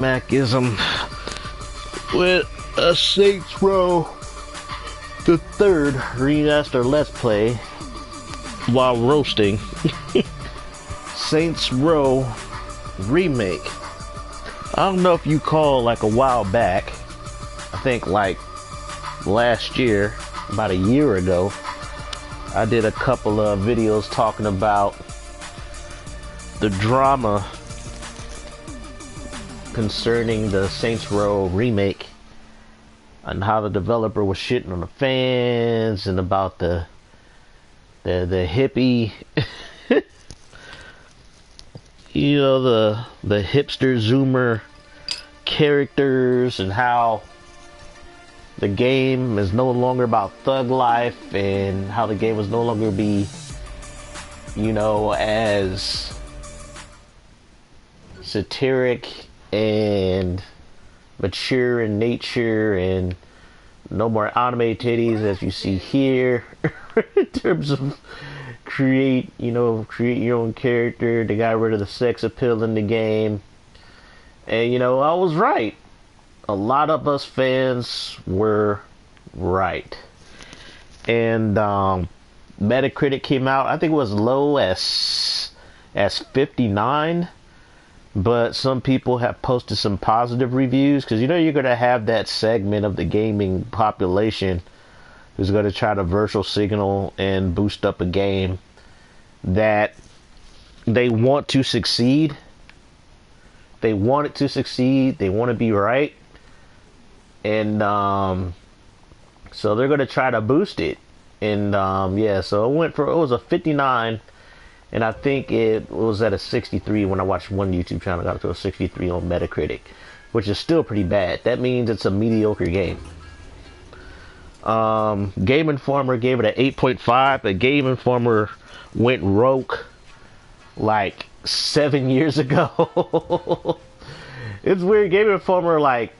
Macism with a Saints Row the third remaster Let's Play while roasting Saints Row Remake. I don't know if you call like a while back, I think like last year, about a year ago, I did a couple of videos talking about the drama concerning the Saints Row Remake and how the developer was shitting on the fans and about the hippie you know, the hipster zoomer characters, and how the game is no longer about thug life, and how the game was no longer be, you know, as satiric and mature in nature, and no more anime titties as you see here. In terms of create your own character. They got rid of the sex appeal in the game, and you know, I was right. A lot of us fans were right. And Metacritic came out, I think it was low as 59, but some people have posted some positive reviews, because you know you're going to have that segment of the gaming population who's going to try to virtual signal and boost up a game that they want to succeed. They want it to succeed. They want to be right. And so they're going to try to boost it. And yeah, so it was a 59, and I think it was at a 63 when I watched one YouTube channel. Got up to a 63 on Metacritic, which is still pretty bad. That means it's a mediocre game. Game Informer gave it an 8.5, but Game Informer went rogue like 7 years ago. It's weird. Game Informer like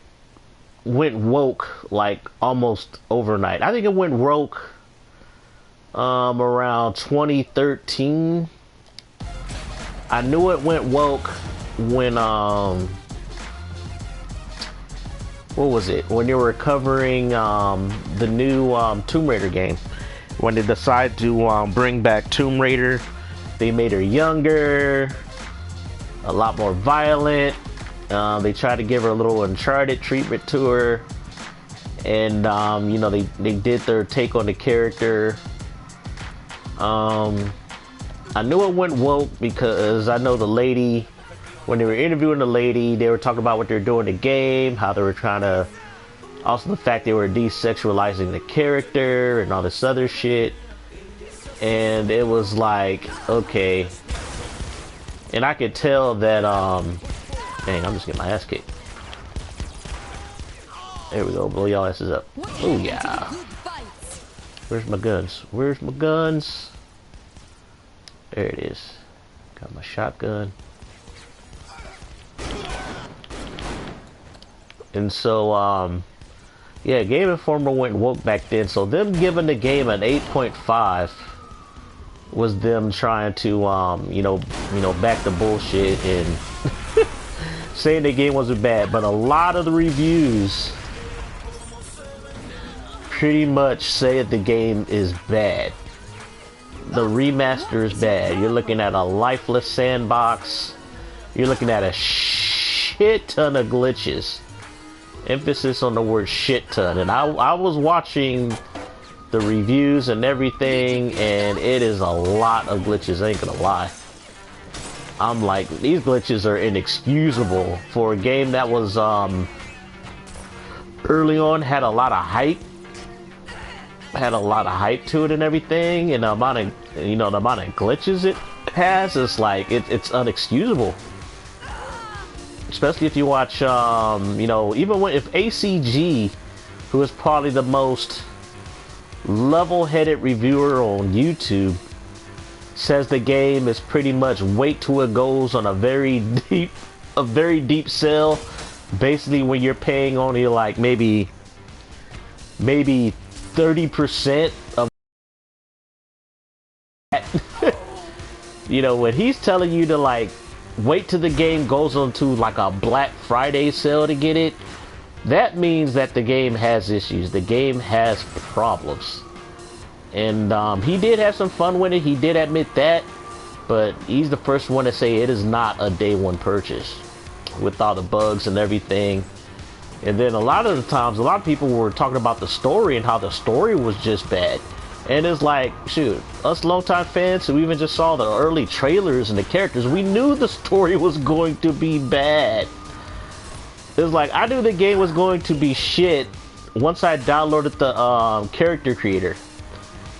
went woke like almost overnight. I think it went rogue around 2013. I knew it went woke when what was it? When they were covering the new Tomb Raider game. When they decided to bring back Tomb Raider, they made her younger, a lot more violent. They tried to give her a little Uncharted treatment to her, and you know, they did their take on the character. I knew it went woke because I know the lady, when they were interviewing the lady, they were talking about what they were doing in the game, how they were trying to, also the fact they were desexualizing the character and all this other shit. And it was like, okay. And I could tell that, dang, I'm just getting my ass kicked. There we go, blow y'all asses up. Oh yeah. Where's my guns? Where's my guns? There it is. Got my shotgun. And so, yeah, Game Informer went woke back then. So them giving the game an 8.5 was them trying to, you know, back the bullshit and saying the game wasn't bad. But a lot of the reviews pretty much say that the game is bad. The remaster is bad. You're looking at a lifeless sandbox. You're looking at a shit ton of glitches. Emphasis on the word shit ton. And I was watching the reviews and everything, and it is a lot of glitches, I ain't gonna lie. I'm like, these glitches are inexcusable for a game that was early on, had a lot of hype. Had a lot of hype to it and everything, and the amount of, you know, the amount of glitches it has is like, it's unexcusable. Especially if you watch, you know, even if ACG, who is probably the most level-headed reviewer on YouTube, says the game is pretty much wait till it goes on a very deep sell. Basically, when you're paying only like maybe 30% of that. You know, when he's telling you to like wait till the game goes onto like a Black Friday sale to get it, that means that the game has issues. The game has problems. And he did have some fun with it. He did admit that. But he's the first one to say it is not a day one purchase with all the bugs and everything. And then a lot of the times, a lot of people were talking about the story and how the story was just bad. And it's like, shoot, us longtime fans who even just saw the early trailers and the characters, we knew the story was going to be bad. It's like, I knew the game was going to be shit once I downloaded the character creator.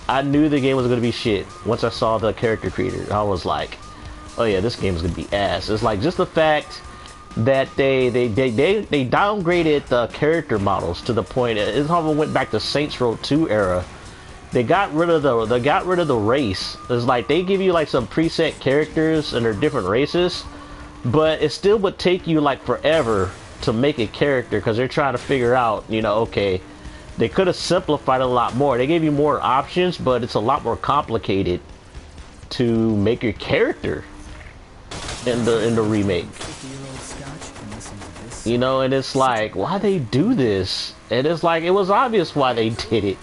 I knew the game was going to be shit once I saw the character creator. I was like, oh yeah, this game is going to be ass. It's like just the fact that they downgraded the character models to the point it almost went back to Saints Row 2 era. They got rid of the race. It's like they give you like some preset characters and they're different races, but it still would take you like forever to make a character because they're trying to figure out, you know, okay, they could have simplified it a lot more. They gave you more options, but it's a lot more complicated to make your character in the remake. You know, and it's like, why they do this? And it's like, it was obvious why they did it.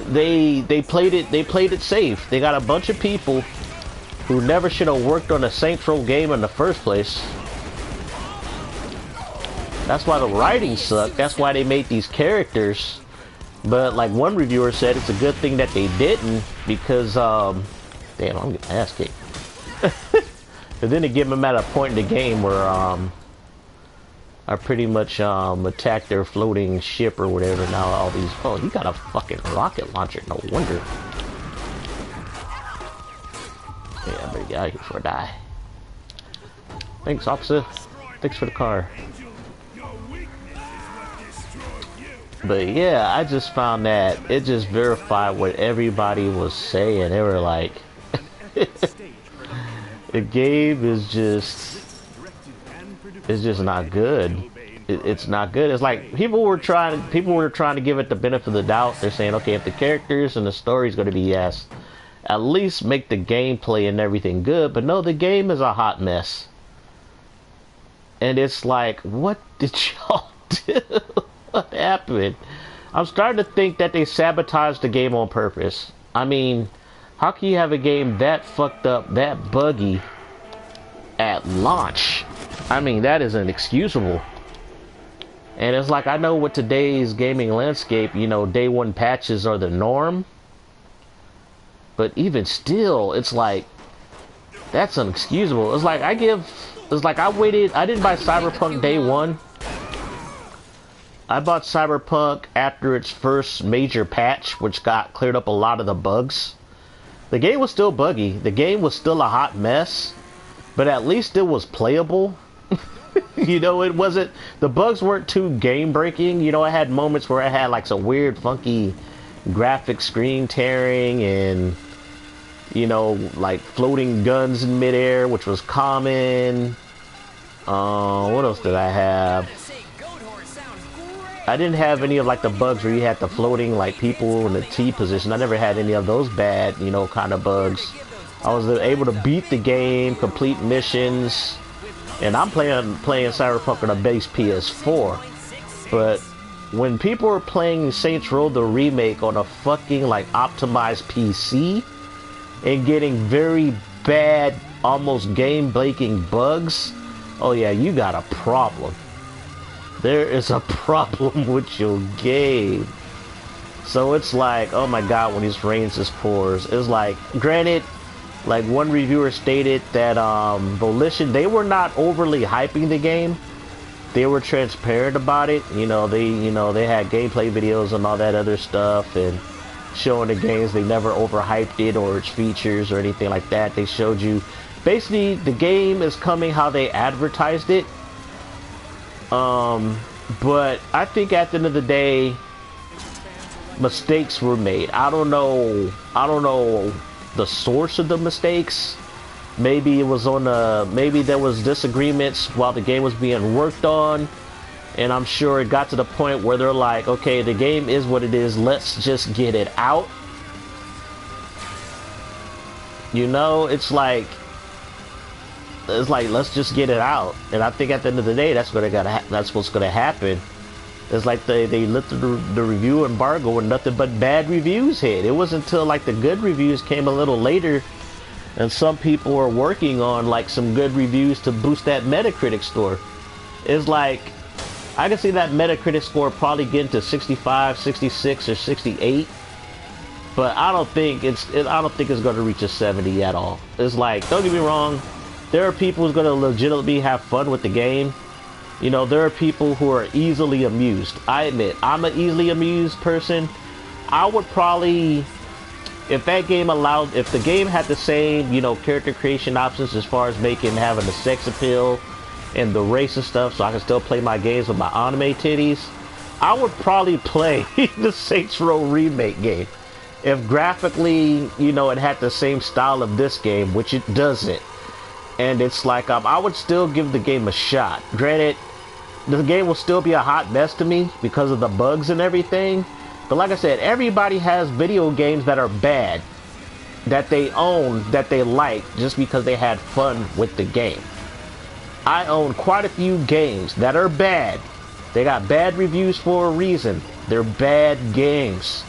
They played it safe. They got a bunch of people who never should have worked on a Saints Row game in the first place. That's why the writing sucked. That's why they made these characters. But like one reviewer said, it's a good thing that they didn't because, damn, I'm getting my ass kicked. And then they give them at a point in the game where I pretty much attacked their floating ship or whatever. Now all these, oh, you got a fucking rocket launcher. No wonder. Yeah, I better get out of here before I die. Thanks, officer. Thanks for the car. But yeah, I just found that it just verified what everybody was saying. They were like, the game is just, it's just not good. It's not good. It's like people were trying to give it the benefit of the doubt. They're saying, okay, if the characters and the story is going to be yes, at least make the gameplay and everything good. But no, the game is a hot mess. And it's like, what did y'all do? What happened? I'm starting to think that they sabotaged the game on purpose. I mean, how can you have a game that fucked up, that buggy at launch? I mean, that is inexcusable. And it's like, I know with today's gaming landscape, you know, day one patches are the norm. But even still, it's like, that's inexcusable. It's like, I waited, I didn't buy Cyberpunk day one. I bought Cyberpunk after its first major patch, which cleared up a lot of the bugs. The game was still buggy. The game was still a hot mess, but at least it was playable. You know, it wasn't, the bugs weren't too game breaking. You know, I had moments where I had like some weird, funky graphic screen tearing and, you know, like floating guns in midair, which was common. What else did I have? I didn't have any of like the bugs where you had the floating like people in the T position. I never had any of those bad, you know, kind of bugs. I was able to beat the game, complete missions, and I'm playing Cyberpunk on a base PS4. But when people are playing Saints Row the Remake on a fucking like optimized PC and getting very bad, almost game-breaking bugs, oh yeah, you got a problem. There is a problem with your game. So it's like, oh my god, when these rains just pours. It's like, granted, like one reviewer stated that Volition, they were not overly hyping the game. They were transparent about it. You know, they had gameplay videos and all that other stuff and showing the games. They never overhyped it or its features or anything like that. They showed you basically the game is coming how they advertised it. But I think at the end of the day, mistakes were made. I don't know the source of the mistakes. Maybe it was maybe there was disagreements while the game was being worked on, and I'm sure it got to the point where they're like, okay, the game is what it is, let's just get it out. You know, it's like, It's like, let's just get it out. And I think at the end of the day, that's what's gonna happen. It's like they lifted the review embargo and nothing but bad reviews hit. It wasn't until like the good reviews came a little later, and some people are working on like some good reviews to boost that Metacritic score. It's like, I can see that Metacritic score probably getting to 65, 66, or 68. But I don't think it's going to reach a 70 at all. It's like, don't get me wrong, there are people who's going to legitimately have fun with the game. You know, there are people who are easily amused. I admit, I'm an easily amused person. I would probably, if that game allowed, if the game had the same, you know, character creation options as far as having the sex appeal and the race and stuff, so I can still play my games with my anime titties, I would probably play the Saints Row Remake game. If graphically, you know, it had the same style of this game, which it doesn't. And it's like, I would still give the game a shot. Granted, the game will still be a hot mess to me because of the bugs and everything. But like I said, everybody has video games that are bad, that they own, that they like, just because they had fun with the game. I own quite a few games that are bad. They got bad reviews for a reason. They're bad games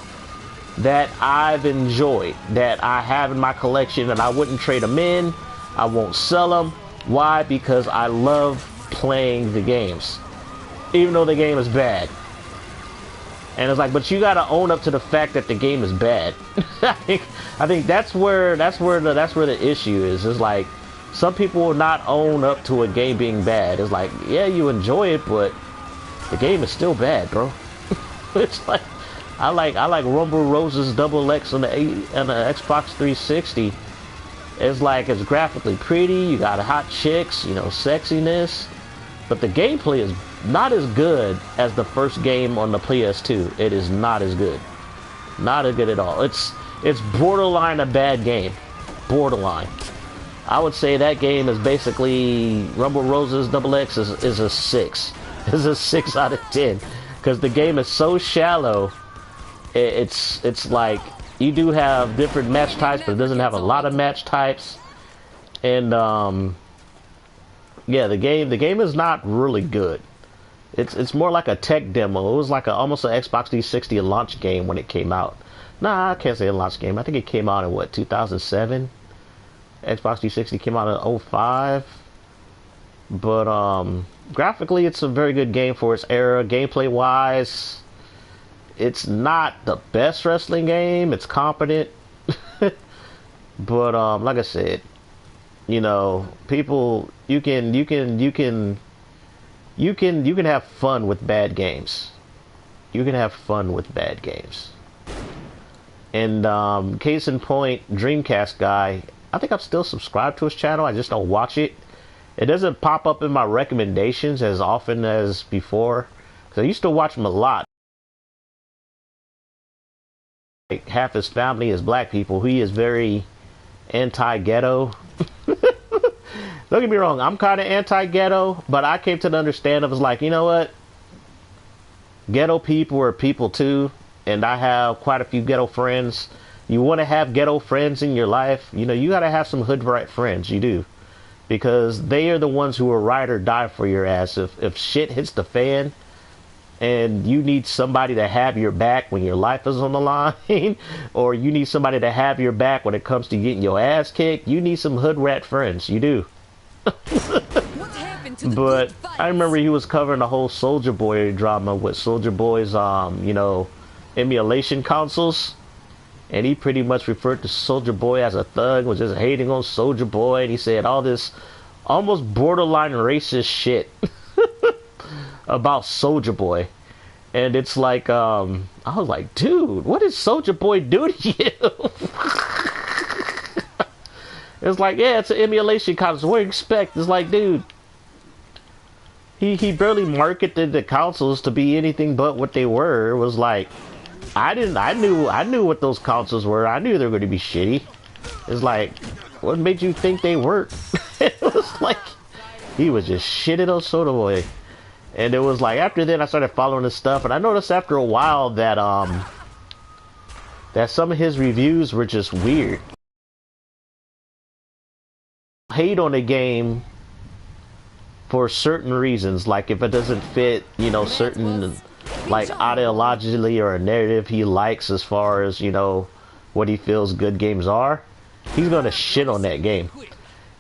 that I've enjoyed, that I have in my collection, and I wouldn't trade them in. I won't sell them. Why? Because I love playing the games, even though the game is bad. And it's like, but you gotta own up to the fact that the game is bad. I think that's where the issue is. It's like, some people will not own up to a game being bad. It's like, yeah, you enjoy it, but the game is still bad, bro. It's like, I like Rumble Roses Double X on the Xbox 360. It's like, it's graphically pretty, you got hot chicks, you know, sexiness, but the gameplay is not as good as the first game on the PS2. It is not as good. Not as good at all. It's borderline a bad game. Borderline. I would say that game is basically, Rumble Roses Double X is a 6. It's a 6 out of 10. Because the game is so shallow. It's like, you do have different match types, but it doesn't have a lot of match types. And yeah, the game is not really good. It's more like a tech demo. It was like almost an Xbox 360 launch game when it came out. Nah, I can't say a launch game. I think it came out in what, 2007? Xbox 360 came out in 05. But graphically, it's a very good game for its era. Gameplay wise, it's not the best wrestling game. It's competent. But like I said, you know, people, you can have fun with bad games. You can have fun with bad games. And case in point, Dreamcast guy, I think I'm still subscribed to his channel. I just don't watch it. It doesn't pop up in my recommendations as often as before, because I used to watch him a lot. Like, half his family is black people. He is very anti-ghetto. Don't get me wrong, I'm kind of anti-ghetto, but I came to the understand of, it's like, you know what? Ghetto people are people too, and I have quite a few ghetto friends. You want to have ghetto friends in your life, you know, you got to have some hood rat friends. You do. Because they are the ones who will ride or die for your ass. If shit hits the fan and you need somebody to have your back when your life is on the line, or you need somebody to have your back when it comes to getting your ass kicked, you need some hood rat friends. You do. But I remember he was covering the whole Soulja Boy drama with Soulja Boy's, you know, emulation consoles. And he pretty much referred to Soulja Boy as a thug, was just hating on Soulja Boy, and he said all this almost borderline racist shit about Soulja Boy. And it's like, I was like, dude, what did Soulja Boy do to you? It's like, yeah, it's an emulation console. What do you expect? It's like, dude, he barely marketed the consoles to be anything but what they were. It was like, I knew what those consoles were. I knew they were going to be shitty. It's like, what made you think they weren't? It was like, he was just shitting on Soulja Boy. And it was like, after then I started following his stuff, and I noticed after a while that that some of his reviews were just weird. hate on a game for certain reasons, like if it doesn't fit, you know, certain like ideologically or a narrative he likes as far as, you know, what he feels good games are, he's gonna shit on that game.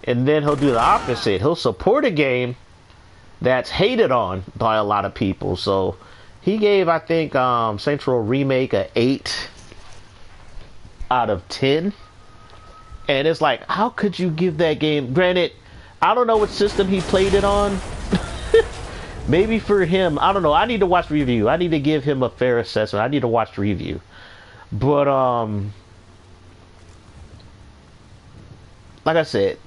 And then he'll do the opposite. He'll support a game that's hated on by a lot of people. So he gave, I think, Saints Row Remake a 8 out of 10. And it's like, how could you give that game? Granted, I don't know what system he played it on. Maybe for him, I don't know. I need to watch review. I need to give him a fair assessment. I need to watch the review. But like I said,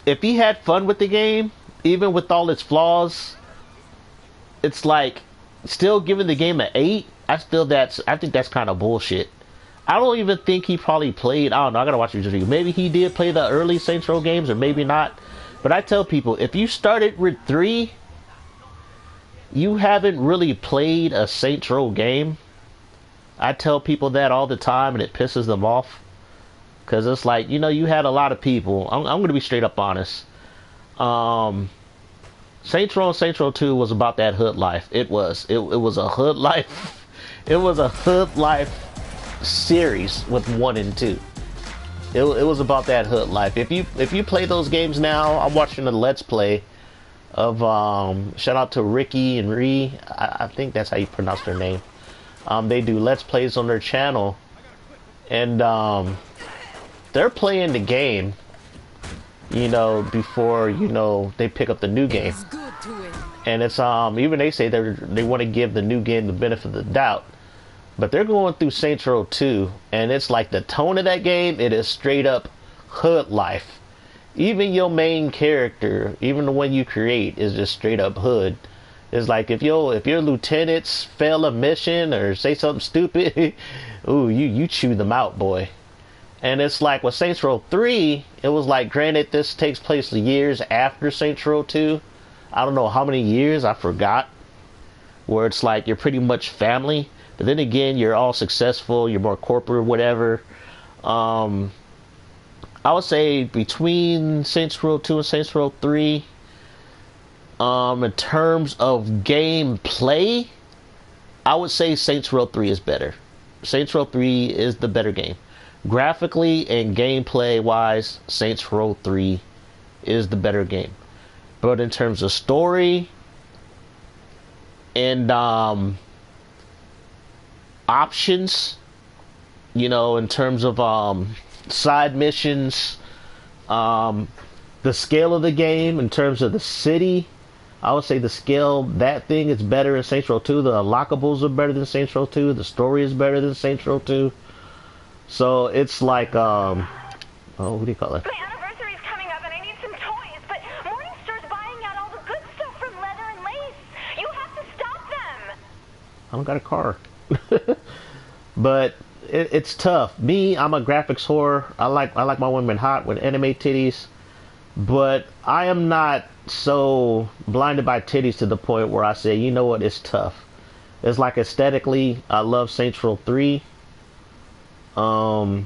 if he had fun with the game, even with all its flaws, it's like still giving the game an 8. I think that's kind of bullshit. I don't even think he probably played. I don't know. I gotta watch the review. Maybe he did play the early Saints Row games, or maybe not. But I tell people, if you started with 3, you haven't really played a Saints Row game. I tell people that all the time, and it pisses them off. Because it's like, you know, you had a lot of people. I'm going to be straight up honest. Saints Row and Saints Row 2 was about that hood life. It was a hood life. It was a hood life series with 1 and 2. It was about that hood life. If you play those games now, I'm watching a Let's Play of shout out to Ricky and Ree. I think that's how you pronounce their name. They do Let's Plays on their channel, and they're playing the game, you know, before, you know, they pick up the new game. And it's even they say they want to give the new game the benefit of the doubt. But they're going through Saints Row 2, and it's like the tone of that game, it is straight up hood life. Even your main character, even the one you create, is just straight up hood. It's like if your lieutenants fail a mission or say something stupid, ooh, you chew them out, boy. And it's like with Saints Row 3, it was like, granted, this takes place years after Saints Row 2. I don't know how many years, I forgot. Where it's like you're pretty much family. But then again, you're all successful, you're more corporate, whatever. I would say between Saints Row 2 and Saints Row 3, in terms of gameplay, I would say Saints Row 3 is better. Saints Row 3 is the better game. Graphically and gameplay wise, Saints Row 3 is the better game. But in terms of story and options, you know, in terms of side missions, the scale of the game, in terms of the city, I would say the scale, that thing is better in Saints Row 2. The unlockables are better than Saints Row 2. The story is better than Saints Row 2. So it's like, oh, what do you call it? My anniversary's coming up and I need some toys, but Morningstar's buying out all the good stuff from Leather and Lace. You have to stop them. I don't got a car. But it's tough. Me, I'm a graphics whore. I like my women hot with anime titties. But I am not so blinded by titties to the point where I say, you know what, it's tough. It's like aesthetically, I love Saints Row 3. I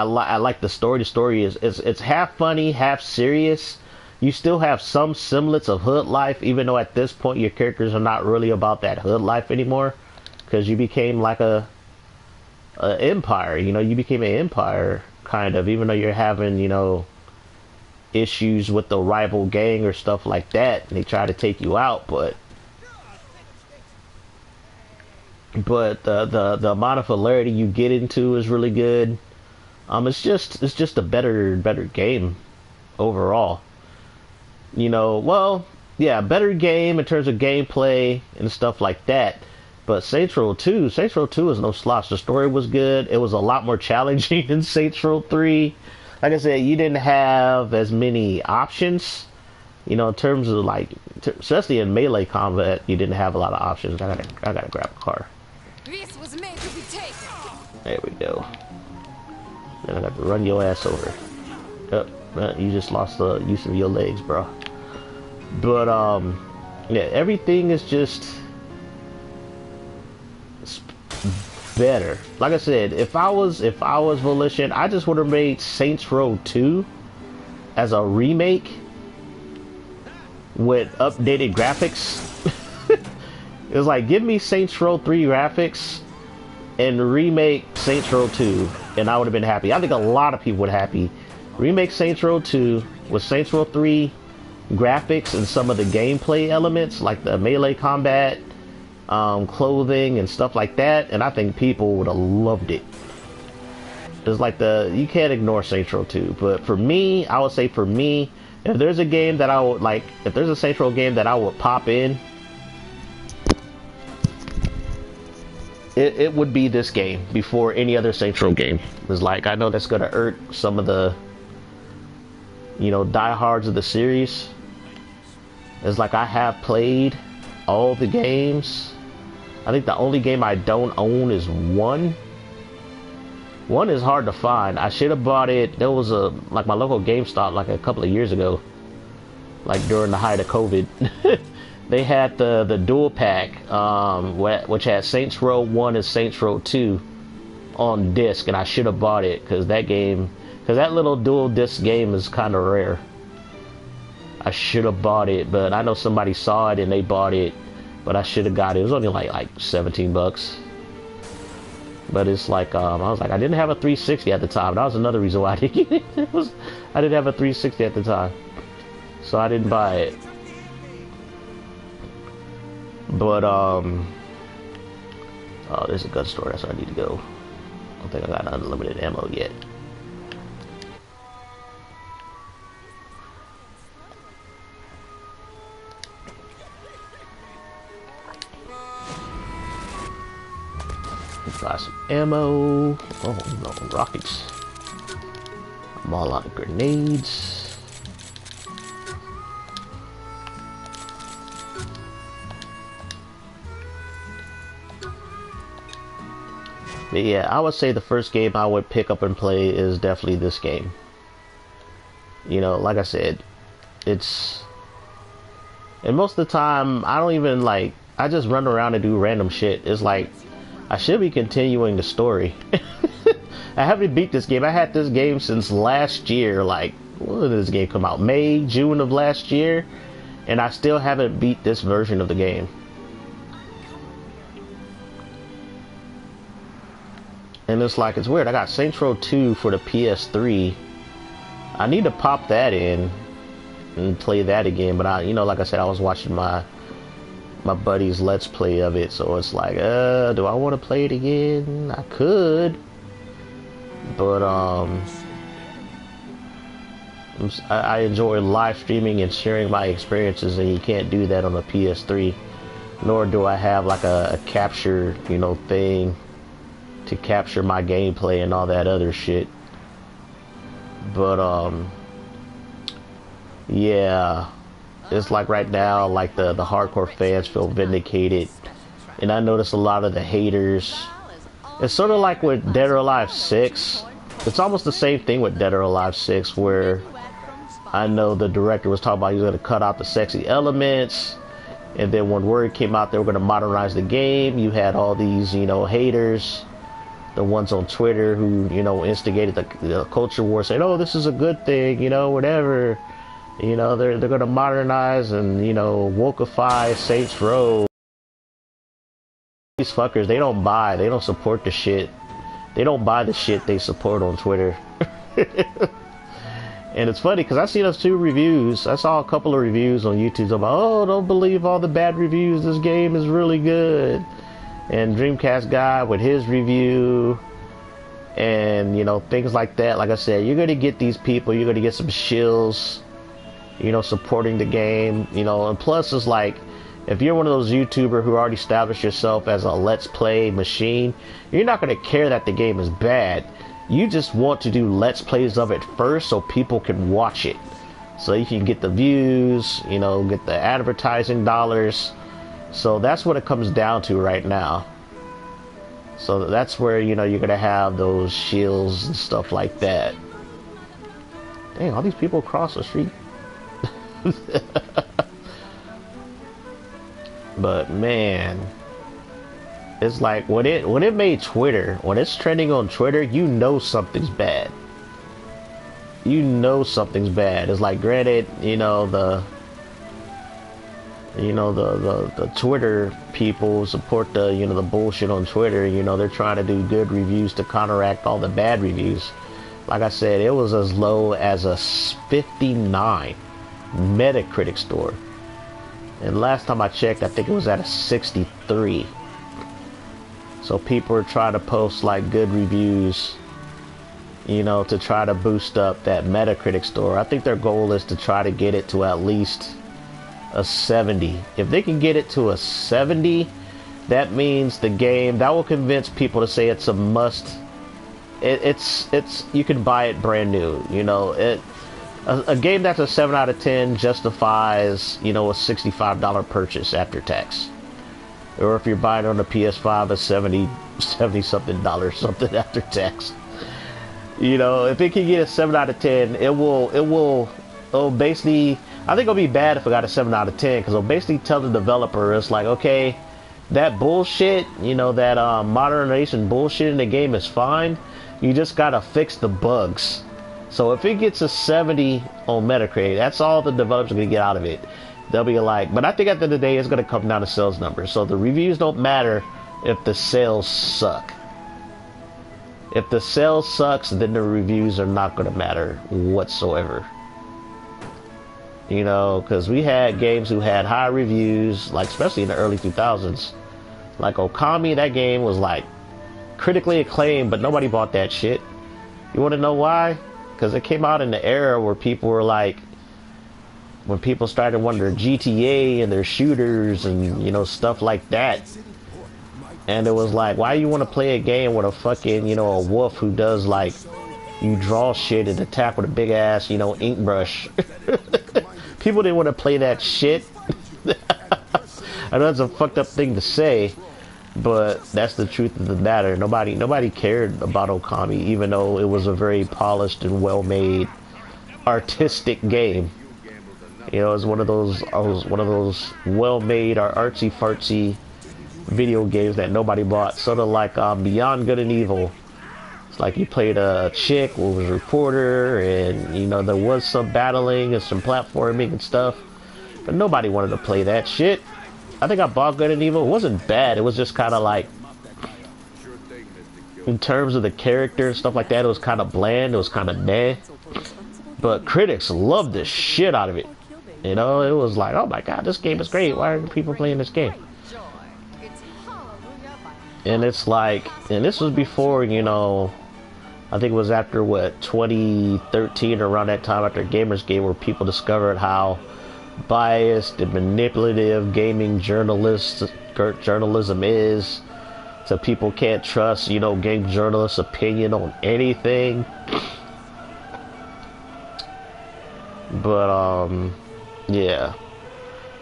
like the story. The story it's half funny, half serious. You still have some semblance of hood life, even though at this point your characters are not really about that hood life anymore, because you became like a empire. You know, you became an empire kind of, even though you're having, you know, issues with the rival gang or stuff like that, and they try to take you out, but the amount of hilarity you get into is really good. It's just a better game overall. You know, well, yeah, better game in terms of gameplay and stuff like that. But Saints Row 2 is no slouch. The story was good. It was a lot more challenging than Saints Row 3. Like I said, you didn't have as many options. You know, in terms of like, especially in melee combat, you didn't have a lot of options. I gotta grab a car. This was made to be taken. There we go. Then I got to run your ass over. Yep, you just lost the use of your legs, bro. But yeah, everything is just better. Like I said, if I was Volition, I just would have made Saints Row 2 as a remake with updated graphics. It was like, give me Saints Row 3 graphics and remake Saints Row 2, and I would have been happy. I think a lot of people would have been happy. Remake Saints Row 2 with Saints Row 3 graphics and some of the gameplay elements, like the melee combat, clothing, and stuff like that, and I think people would have loved it. It's like you can't ignore Saints Row 2, but for me, I would say for me, if there's a game that I would like, if there's a Saints Row game that I would pop in, it would be this game before any other Saints Row game. It's like, I know that's gonna irk some of the, you know, diehards of the series. It's like, I have played all the games. I think the only game I don't own is 1. 1 is hard to find. I should have bought it. There was like my local GameStop like a couple of years ago, like during the height of COVID. They had the dual pack, which had Saints Row 1 and Saints Row 2 on disc, and I should have bought it because that little dual disc game is kind of rare. I should have bought it, but I know somebody saw it and they bought it, but I should have got it. It was only like 17 bucks. But it's like, I was like, I didn't have a 360 at the time. That was another reason why I didn't get it. I didn't have a 360 at the time, so I didn't buy it. But oh, there's a gun store. That's where I need to go. I don't think I got unlimited ammo yet. Buy some ammo. Oh no, rockets. I'm all out of grenades. But yeah, I would say the first game I would pick up and play is definitely this game. You know, like I said, and most of the time I don't even like, I just run around and do random shit. It's like, I should be continuing the story. I haven't beat this game. I had this game since last year. Like, when did this game come out? May, June of last year, and I still haven't beat this version of the game. And it's like, it's weird. I got Saints Row 2 for the PS3. I need to pop that in and play that again. But you know, like I said, I was watching my buddy's Let's Play of it, so it's like, do I want to play it again? I could, but I enjoy live streaming and sharing my experiences, and you can't do that on the PS3. Nor do I have like a capture, you know, thing to capture my gameplay and all that other shit. But yeah, it's like right now, like the hardcore fans feel vindicated, and I notice a lot of the haters. It's sort of like with Dead or Alive 6. It's almost the same thing with Dead or Alive 6, where I know the director was talking about he was going to cut out the sexy elements, and then when word came out they were going to modernize the game, you had all these, you know, haters, the ones on Twitter who, you know, instigated the culture war, saying, oh, this is a good thing, you know, whatever. You know, they're going to modernize and, you know, wokeify Saints Row. These fuckers, they don't support the shit. They don't buy the shit they support on Twitter. And it's funny because I seen those 2 reviews. I saw a couple of reviews on YouTube about, oh, don't believe all the bad reviews. This game is really good. And Dreamcast guy with his review. And, you know, things like that. Like I said, you're going to get these people. You're going to get some shills, you know, supporting the game. You know, and plus it's like, if you're one of those YouTubers who already established yourself as a Let's Play machine, you're not going to care that the game is bad. You just want to do Let's Plays of it first so people can watch it. So you can get the views, you know, get the advertising dollars. So that's what it comes down to right now. So that's where, you know, you're going to have those shields and stuff like that. Dang, all these people across the street. But man, it's like when it made Twitter, when it's trending on Twitter, you know something's bad. you know something's bad. It's like, granted, you know, the Twitter people support the, you know, the bullshit on Twitter. You know, they're trying to do good reviews to counteract all the bad reviews. Like I said, it was as low as a 59 Metacritic score. And last time I checked, I think it was at a 63. So people are trying to post like good reviews, you know, to try to boost up that Metacritic score. I think their goal is to try to get it to at least a 70. If they can get it to a 70, that means the game, that will convince people to say it's a must. It's you can buy it brand new. You know, a game that's a 7 out of 10 justifies, you know, a $65 purchase after tax. Or if you're buying on the PS5, a 70 something dollars something after tax. You know, if it can get a 7 out of 10, it'll basically, I think it'll be bad if it got a 7 out of 10, because it'll basically tell the developer, it's like, okay, that bullshit, you know, that modernization bullshit in the game is fine. You just gotta fix the bugs. So if it gets a 70 on Metacritic, that's all the developers are gonna get out of it. They'll be like, but I think at the end of the day, it's gonna come down to sales numbers. So the reviews don't matter if the sales suck. If the sales sucks, then the reviews are not gonna matter whatsoever. You know, because we had games who had high reviews, like especially in the early 2000s. Like Okami, that game was like critically acclaimed, but nobody bought that shit. You want to know why? Because it came out in the era where people were like, when people started wanting their GTA and their shooters and, you know, stuff like that. And it was like, why you want to play a game with a fucking, you know, a wolf who does like, you draw shit and attack with a big ass, you know, ink brush. People didn't want to play that shit. I know that's a fucked up thing to say, but that's the truth of the matter. Nobody cared about Okami, even though it was a very polished and well-made, artistic game. You know, it was one of those well-made or artsy-fartsy video games that nobody bought. Sort of like Beyond Good and Evil. It's like you played a chick who was a reporter, and you know there was some battling and some platforming and stuff, but nobody wanted to play that shit. I think I bought Good and Evil. It wasn't bad. It was just kind of like, in terms of the character and stuff like that, it was kind of bland. It was kind of meh. But critics loved the shit out of it. You know, it was like, oh my god, this game is great. Why are people playing this game? And it's like, and this was before, you know, I think it was after, what, 2013, around that time, after Gamersgate, where people discovered how biased and manipulative gaming journalism is. So people can't trust, you know, game journalists' opinion on anything. But, yeah.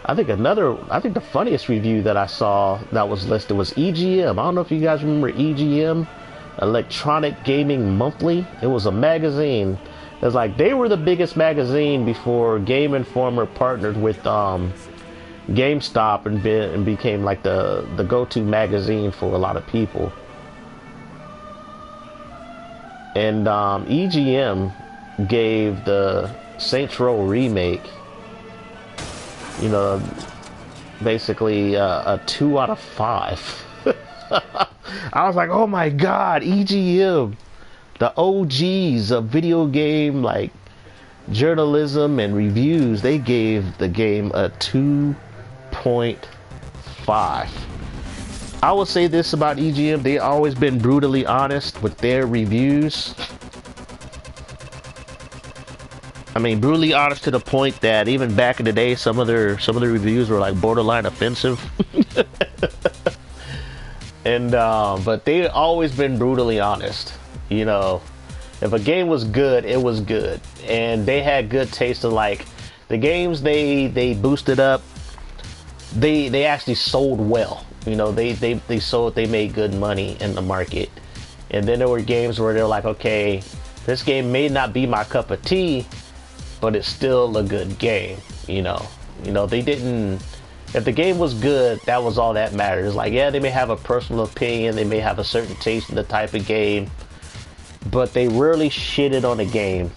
I think the funniest review that I saw that was listed was EGM. I don't know if you guys remember EGM, Electronic Gaming Monthly. It was a magazine. It was like, they were the biggest magazine before Game Informer partnered with GameStop and became like the go-to magazine for a lot of people. And EGM gave the Saints Row Remake, you know, basically a 2 out of 5. I was like, oh my god, EGM, the OGs of video game like journalism and reviews, they gave the game a 2.5. I will say this about EGM, they always been brutally honest with their reviews. I mean, brutally honest to the point that even back in the day, some of the reviews were like borderline offensive. And but they always been brutally honest. You know, if a game was good, it was good, and they had good taste in like the games they boosted up. They actually sold well. You know, they sold, they made good money in the market. And then there were games where they're like, okay, this game may not be my cup of tea, but it's still a good game. You know, they didn't. If the game was good, that was all that matters. Like, yeah, they may have a personal opinion, they may have a certain taste in the type of game, but they rarely shitted on a game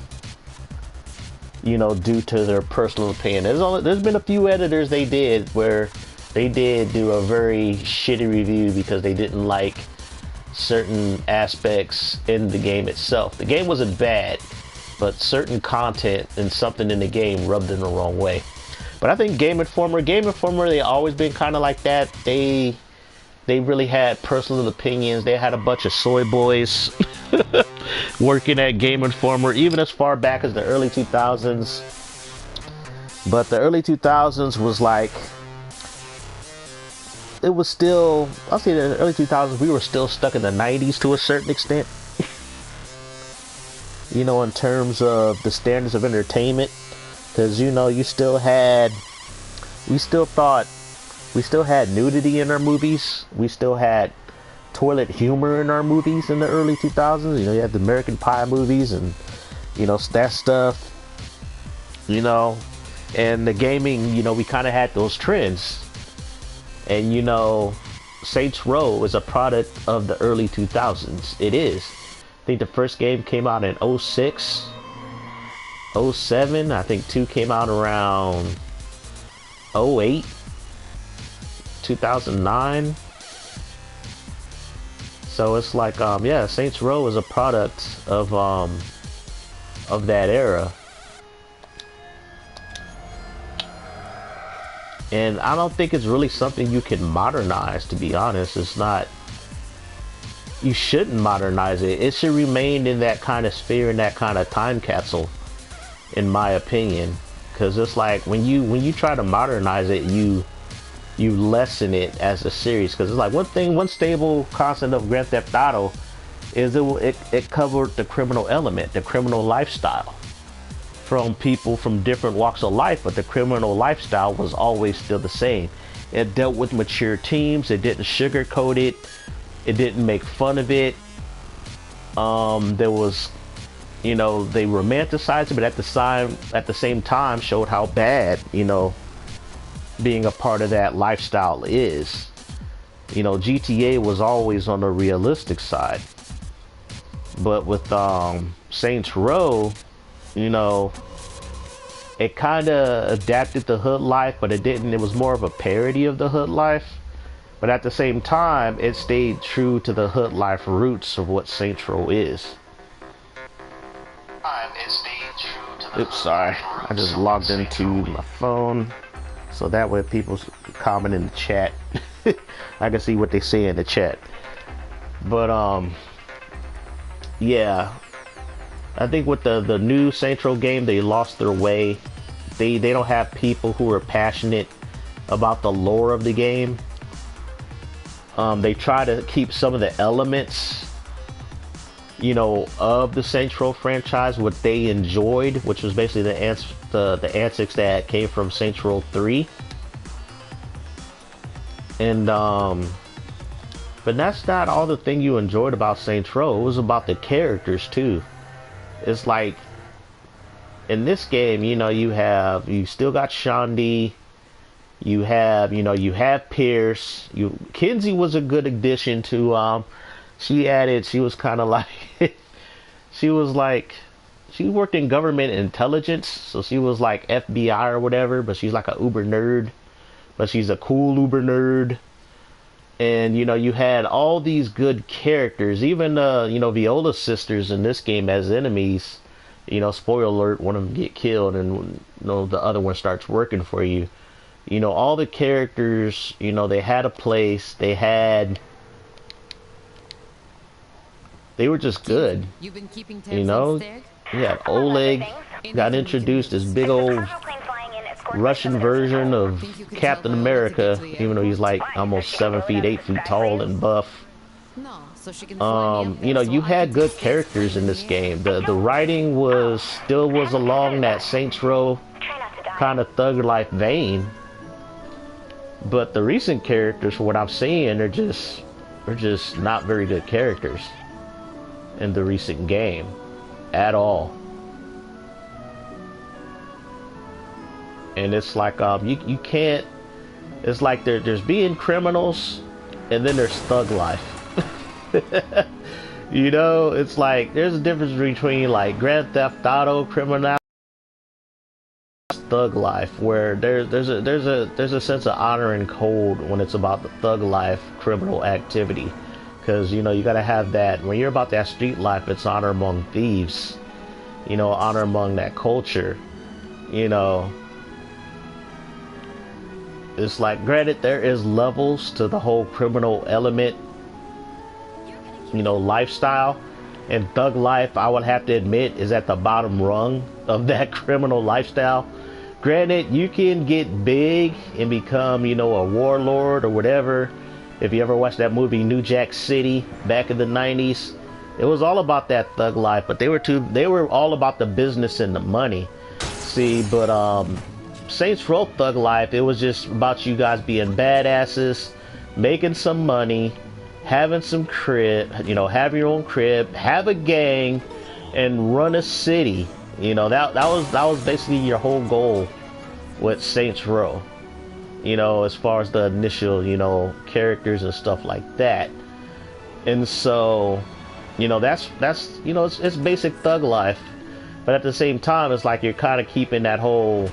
you know, due to their personal opinion. There's been a few editors they did where they did do a very shitty review because they didn't like certain aspects in the game itself. The game wasn't bad, but certain content and something in the game rubbed them the wrong way. But I think Game Informer, they always been kind of like that. They really had personal opinions. They had a bunch of soy boys working at Game Informer, even as far back as the early 2000s. But the early 2000s was like, it was still, I'll say the early 2000s, we were still stuck in the 90s to a certain extent. You know, in terms of the standards of entertainment. Because, you know, we still had nudity in our movies. We still had toilet humor in our movies in the early 2000s. You know, you had the American Pie movies and, you know, that stuff. You know, and the gaming, you know, we kind of had those trends. And, you know, Saints Row is a product of the early 2000s. It is. I think the first game came out in 06, 07. I think 2 came out around 08, 2009. So it's like, yeah, Saints Row is a product of that era. And I don't think it's really something you can modernize, to be honest. It's not, you shouldn't modernize it. It should remain in that kind of sphere, in that kind of time capsule, in my opinion. Because it's like, when you try to modernize it, you lessen it as a series. Because it's like, one stable constant of Grand Theft Auto is it covered the criminal element, the criminal lifestyle, from people from different walks of life, but the criminal lifestyle was always still the same. It dealt with mature teams. It didn't sugarcoat it. It didn't make fun of it. There was, you know, they romanticized it, but at the same time showed how bad, you know, being a part of that lifestyle is. You know, GTA was always on the realistic side, but with Saints Row, you know, it kind of adapted the hood life, but it didn't. It was more of a parody of the hood life. But at the same time, it stayed true to the hood life roots of what Saints Row is. Oops, sorry. I just logged into my phone, so that way people comment in the chat. I can see what they say in the chat. But yeah, I think with the new Saints Row game, they lost their way. They don't have people who are passionate about the lore of the game. They try to keep some of the elements, you know, of the Saints Row franchise, what they enjoyed, which was basically the antics that came from Saints Row 3. And but that's not all the thing you enjoyed about Saints Row. It was about the characters too. It's like, in this game, you know, you still got Shandy, you have Pierce. Kinsey was a good addition to, she was kind of like, she worked in government intelligence, so she was like FBI or whatever, but she's like a uber nerd, but she's a cool uber nerd. And, you know, you had all these good characters, even, you know, Viola's sisters in this game as enemies. You know, spoiler alert, one of them get killed and, you know, the other one starts working for you. You know, all the characters, you know, they had a place. They were just good. You've been keeping You know, yeah, Oleg got introduced, this big old Russian version of Captain America, even though he's like almost 7 feet, 8 feet tall and buff. You know, you had good characters in this game. The writing still was along that Saints Row kind of thug life vein, but the recent characters, for what I'm seeing, are just not very good characters in the recent game at all. And it's like, you can't, it's like there's being criminals and then there's thug life. You know, it's like there's a difference between like Grand Theft Auto criminality thug life, where there's a sense of honor and code when it's about the thug life, criminal activity, because you know you gotta have that when you're about that street life. It's honor among thieves, you know, honor among that culture, you know. It's like, granted, there is levels to the whole criminal element, you know, lifestyle. And thug life, I would have to admit, is at the bottom rung of that criminal lifestyle. Granted, you can get big and become, you know, a warlord or whatever. If you ever watched that movie New Jack City back in the 90s, it was all about that thug life, but they were all about the business and the money. See, but Saints Row thug life, it was just about you guys being badasses, making some money, having some crib, you know, have your own crib, have a gang, and run a city. You know, that was basically your whole goal with Saints Row. You know, as far as the initial, you know, characters and stuff like that. And so, you know, that's you know, it's basic thug life. But at the same time, it's like you're kind of keeping that whole,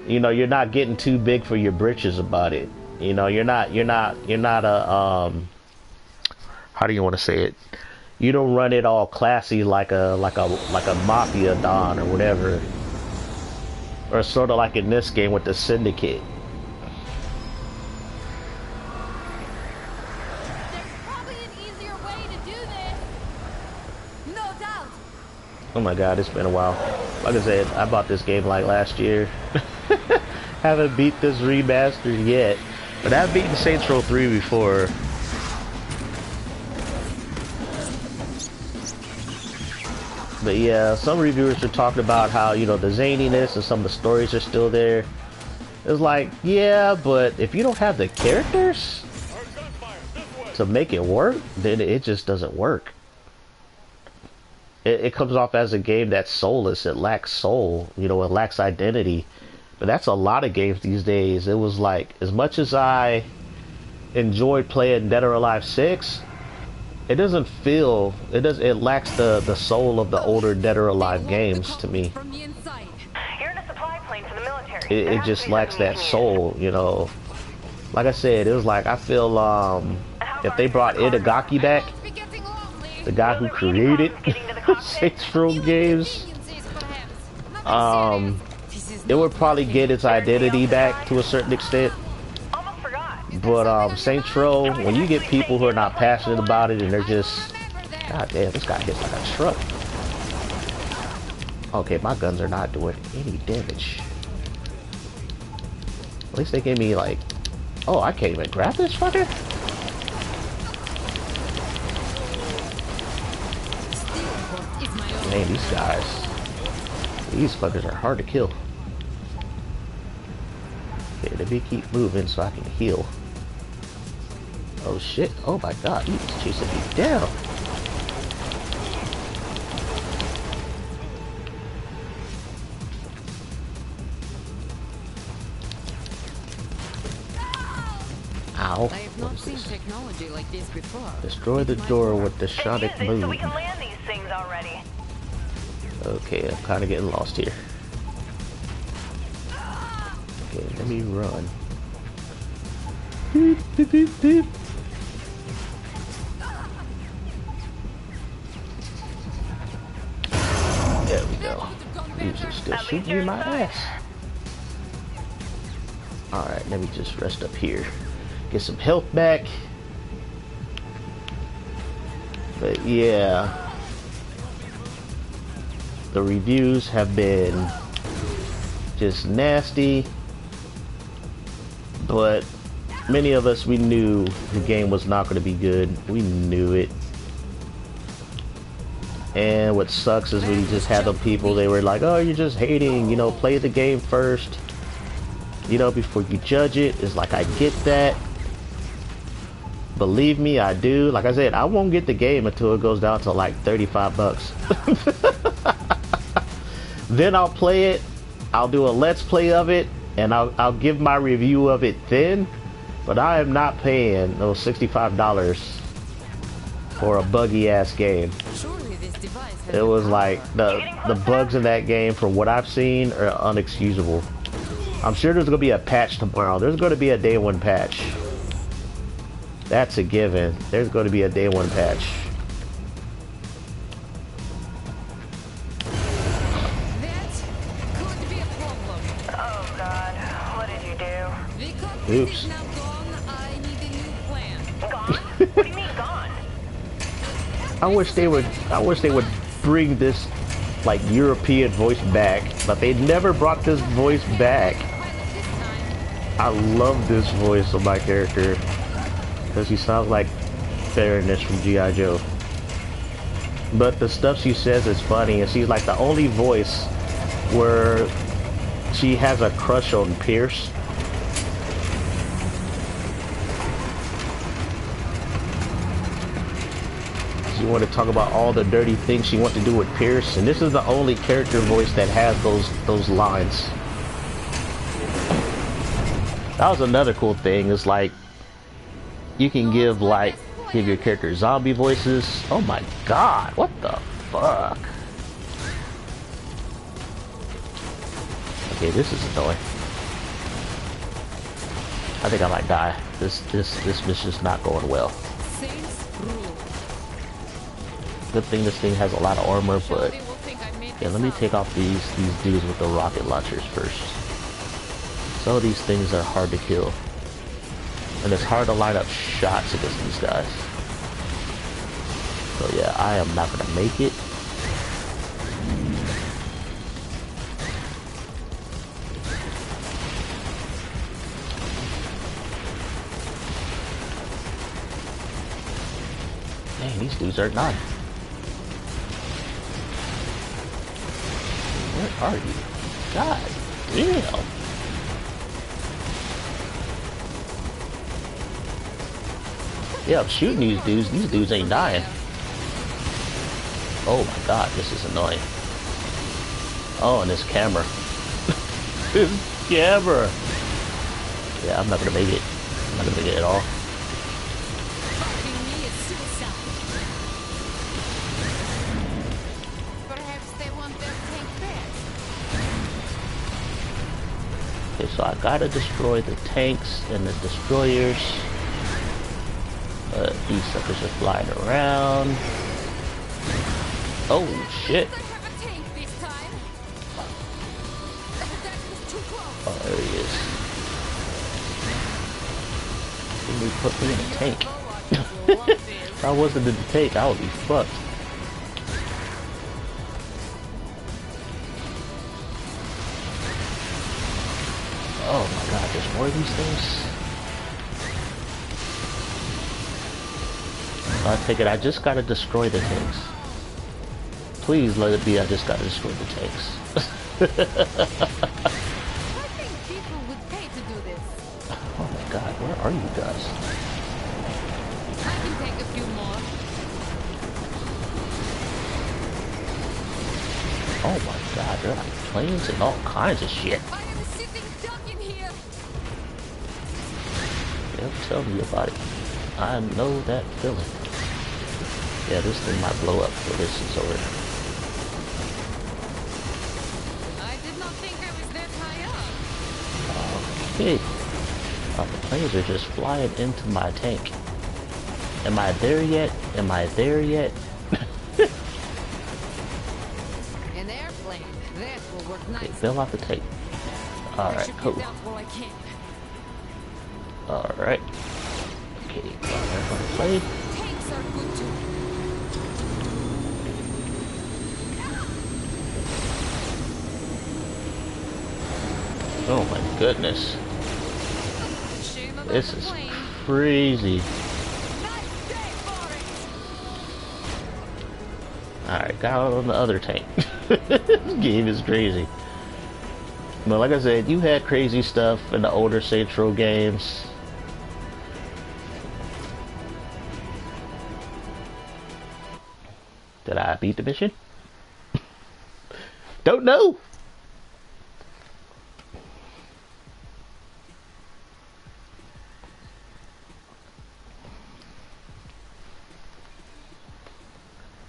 you know, you're not getting too big for your britches about it. You know, you're not a how do you want to say it? You don't run it all classy like a mafia don or whatever, or sort of like in this game with the syndicate. There's probably an easier way to do this. No doubt. Oh my god, it's been a while. Like I said, I bought this game like last year. Haven't beat this remaster yet. But I've beaten Saints Row 3 before. But yeah, some reviewers are talking about how, you know, the zaniness and some of the stories are still there. It's like, yeah, but if you don't have the characters to make it work, then it just doesn't work. It comes off as a game that's soulless. It lacks soul, you know, it lacks identity. But that's a lot of games these days. It was like, as much as I enjoyed playing Dead or Alive 6, it doesn't feel, it lacks the soul of the older Dead or Alive games to me. You're in a supply plane for the military. It just lacks that soul, you know. Like I said, it was like, I feel if they brought Itagaki back, the guy who created Saints Row games, it would probably get its identity back to a certain extent. But Saints Row, when you get people who are not passionate about it and they're just, god damn, this guy hits like a truck. Okay, my guns are not doing any damage. At least they gave me like, oh, I can't even grab this fucker? Man, these fuckers are hard to kill. Okay, let me keep moving so I can heal. Oh shit, oh my god, he's chasing me down. Ow. I have not seen technology like this before. Destroy the door with the sonic boom. So we can land these things already. Okay, I'm kind of getting lost here. Okay, let me run. Beep, beep, beep, beep. There we go. These are still shooting in my ass. Alright, let me just rest up here. Get some health back. But yeah, the reviews have been just nasty, but many of us, we knew the game was not going to be good. We knew it. And what sucks is we just had the people, they were like, oh, you're just hating, you know, play the game first, you know, before you judge it. It's like, I get that. Believe me, I do. Like I said, I won't get the game until it goes down to like 35 bucks. Then I'll play it. I'll do a let's play of it, and I'll give my review of it then. But I am not paying those $65 for a buggy ass game. Surely this It was like the bugs in that game, from what I've seen, are unexcusable. I'm sure there's gonna be a patch tomorrow. There's gonna be a day one patch. That's a given. There's gonna be a day one patch. Oh God, what did you do? Oops. Gone? What do you mean gone? I wish they would bring this like European voice back, but they never brought this voice back. I love this voice of my character because he sounds like Baroness from G.I. Joe. But the stuff she says is funny, and she's like the only voice where she has a crush on Pierce. She wanted to talk about all the dirty things she wanted to do with Pierce, and this is the only character voice that has those lines. That was another cool thing, is like you can give your character zombie voices. Oh my god, what the fuck? Okay, this is annoying. I think I might die. This mission's not going well. Saints Row. Good thing this thing has a lot of armor, but yeah, let me take off these dudes with the rocket launchers first. Some of these things are hard to kill, and it's hard to line up shots against these guys. So yeah, I am not gonna make it. Dang, these dudes are not. Where are you? God damn. Yeah, I'm shooting these dudes. These dudes ain't dying. Oh my god, this is annoying. Oh, and this camera. This camera. Yeah, I'm not gonna make it. I'm not gonna make it at all. Perhaps they want their tank back. Okay, so I gotta destroy the tanks and the destroyers. These suckers are flying around. Oh shit. I have a tank this time. That was too close. Oh, there he is. He put me in a tank. If I wasn't in the tank, I would be fucked. Oh my god, there's more of these things? I take it I just gotta destroy the tanks. Please let it be I just gotta destroy the tanks. I think people would pay to do this. Oh my god, where are you guys? I can take a few more. Oh my god, they're like planes and all kinds of shit. I am a sitting duck in here. Yeah, tell me about it. I know that feeling. Yeah, this thing might blow up, so this is over. I did not think I was that high up. Okay. The planes are just flying into my tank. Am I there yet? Am I there yet? An airplane. That will work Okay, nice. fill out the tank. Alright, cool. While I can. Alright. Okay, everybody play. Tanks are good too. Oh my goodness. Shame about This the is plane. crazy. Nice day for it. Alright, got out on the other tank. This game is crazy. But like I said, you had crazy stuff in the older Saints Row games. Did I beat the mission? Don't know!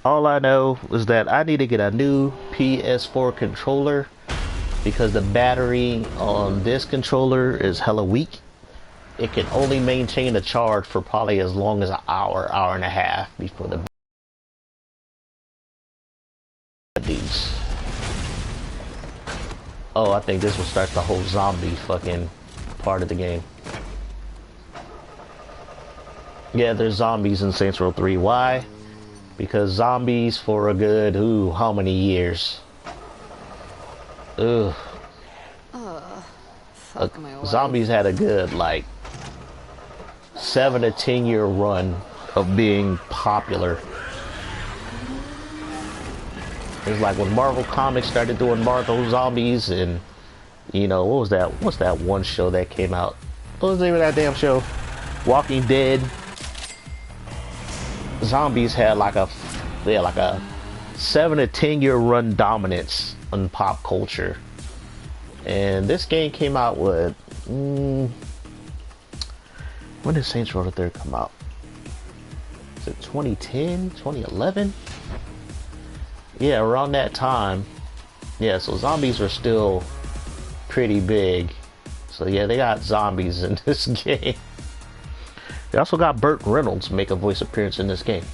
All I know is that I need to get a new PS4 controller because the battery on this controller is hella weak. It can only maintain a charge for probably as long as an hour, hour and a half before the these. Oh, I think this will start the whole zombie fucking part of the game. Yeah, there's zombies in Saints Row 3. Why? Because zombies for a good, how many years? Ugh. Fuck my life. Zombies had a good, like, 7 to 10 year run of being popular. It's like when Marvel Comics started doing Marvel Zombies, and, you know, what was that? What's that one show that came out? What was the name of that damn show? Walking Dead. Zombies had like a 7 to 10 year run dominance on pop culture, and this game came out with when did Saints Row the Third come out? Is it 2010, 2011? Yeah, around that time. Yeah, so zombies are still pretty big. So yeah, they got zombies in this game. They also got Burt Reynolds make a voice appearance in this game.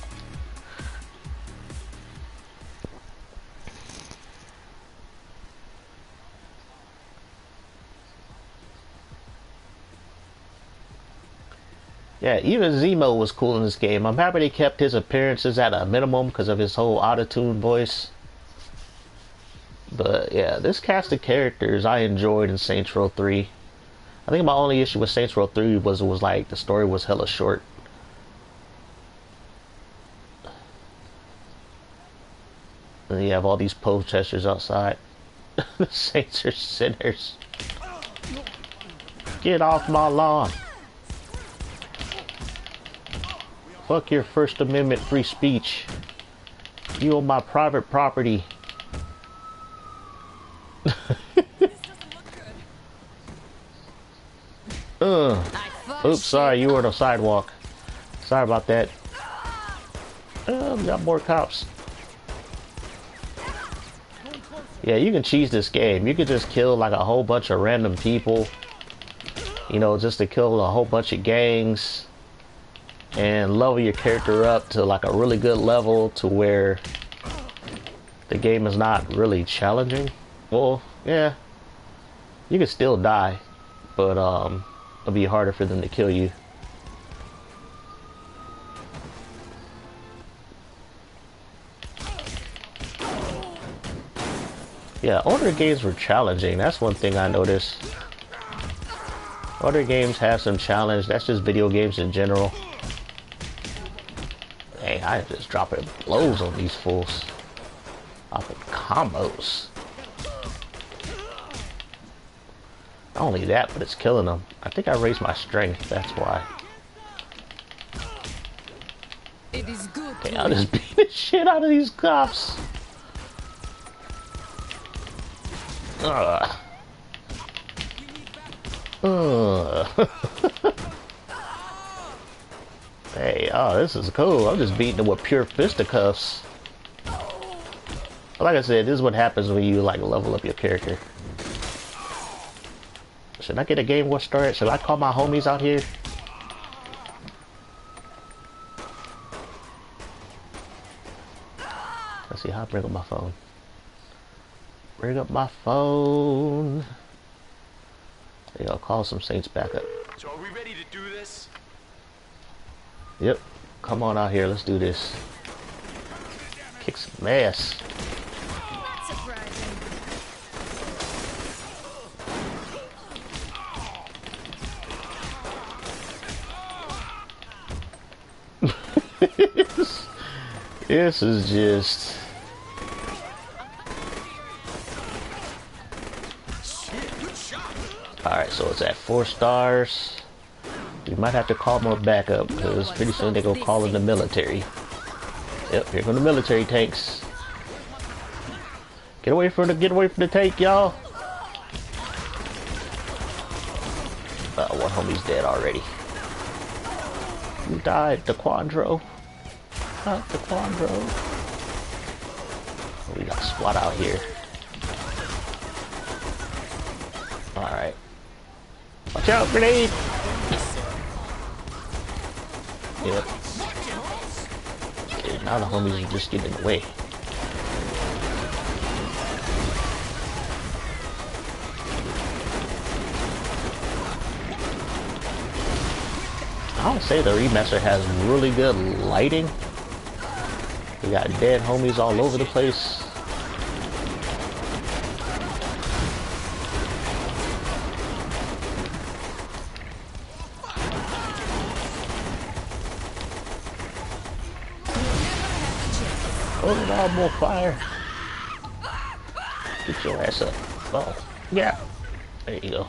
Yeah, even Zemo was cool in this game. I'm happy they kept his appearances at a minimum because of his whole auto-tune voice. But yeah, this cast of characters I enjoyed in Saints Row 3. I think my only issue with Saints Row 3 was like the story was hella short. And you have all these protesters outside. The Saints are sinners. Get off my lawn. Fuck your First Amendment free speech. You own my private property. Oops, sorry, you were on the sidewalk. Sorry about that. We got more cops. Yeah, you can cheese this game. You can just kill like a whole bunch of random people. You know, just to kill a whole bunch of gangs. And level your character up to like a really good level to where the game is not really challenging. Well, yeah. You can still die. But, it'll be harder for them to kill you. Yeah, older games were challenging. That's one thing I noticed. Older games have some challenge. That's just video games in general. Hey, I just dropping blows on these fools. Dropping combos. Not only that, but it's killing them. I think I raised my strength, that's why. It is good. Okay, I'll just beat the shit out of these cops. Hey, oh, this is cool. I'm just beating them with pure fisticuffs. Like I said, this is what happens when you like level up your character. Should I get a game war started? Should I call my homies out here? Let's see how I bring up my phone. Bring up my phone. There you go, call some Saints back up. So are we ready to do this? Yep. Come on out here, let's do this. Kick some ass. Surprising. This is just... Alright, so it's at 4 stars. We might have to call more backup because pretty soon they're gonna call in the military. Yep, here come the military tanks. Get away from the tank, y'all. One homie's dead already. Who died? The Quandro. Not the Quandro. We got SWAT out here. Alright. Watch out, grenade! Yep. Okay, now the homies are just getting in the way. I would say the remaster has really good lighting. We got dead homies all over the place. Oh, the all more fire. Get your ass up. Oh, yeah. There you go.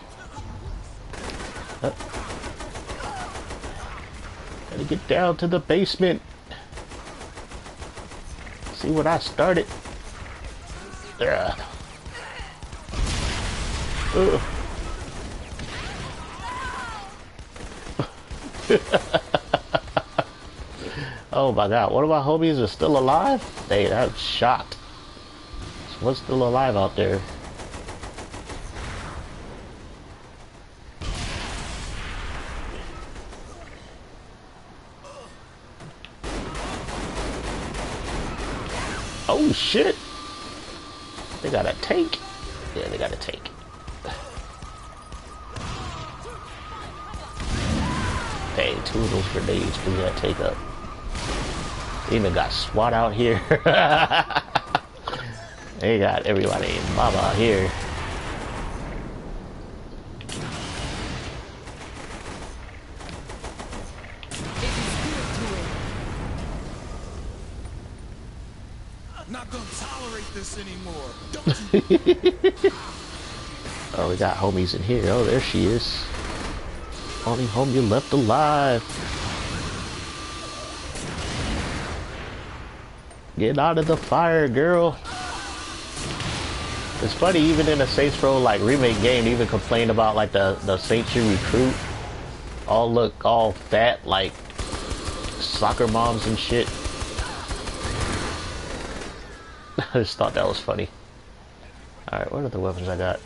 Up. Gotta get down to the basement. See what I started. There. Oh my god, one of my homies is still alive? Hey, that's shocked. So what's still alive out there? Oh shit! They got a tank? Yeah, they got a tank. Hey, 2 of those grenades blew that tank up. They even got SWAT out here. They got everybody and Mama out here. Not gonna tolerate this anymore. Don't you? Oh, we got homies in here. Oh, there she is. Only homie left alive. Get out of the fire, girl. It's funny, even in a Saints Row like remake game, they even complain about like the Saints you recruit all look all fat like soccer moms and shit. I just thought that was funny. Alright, what are the weapons I got?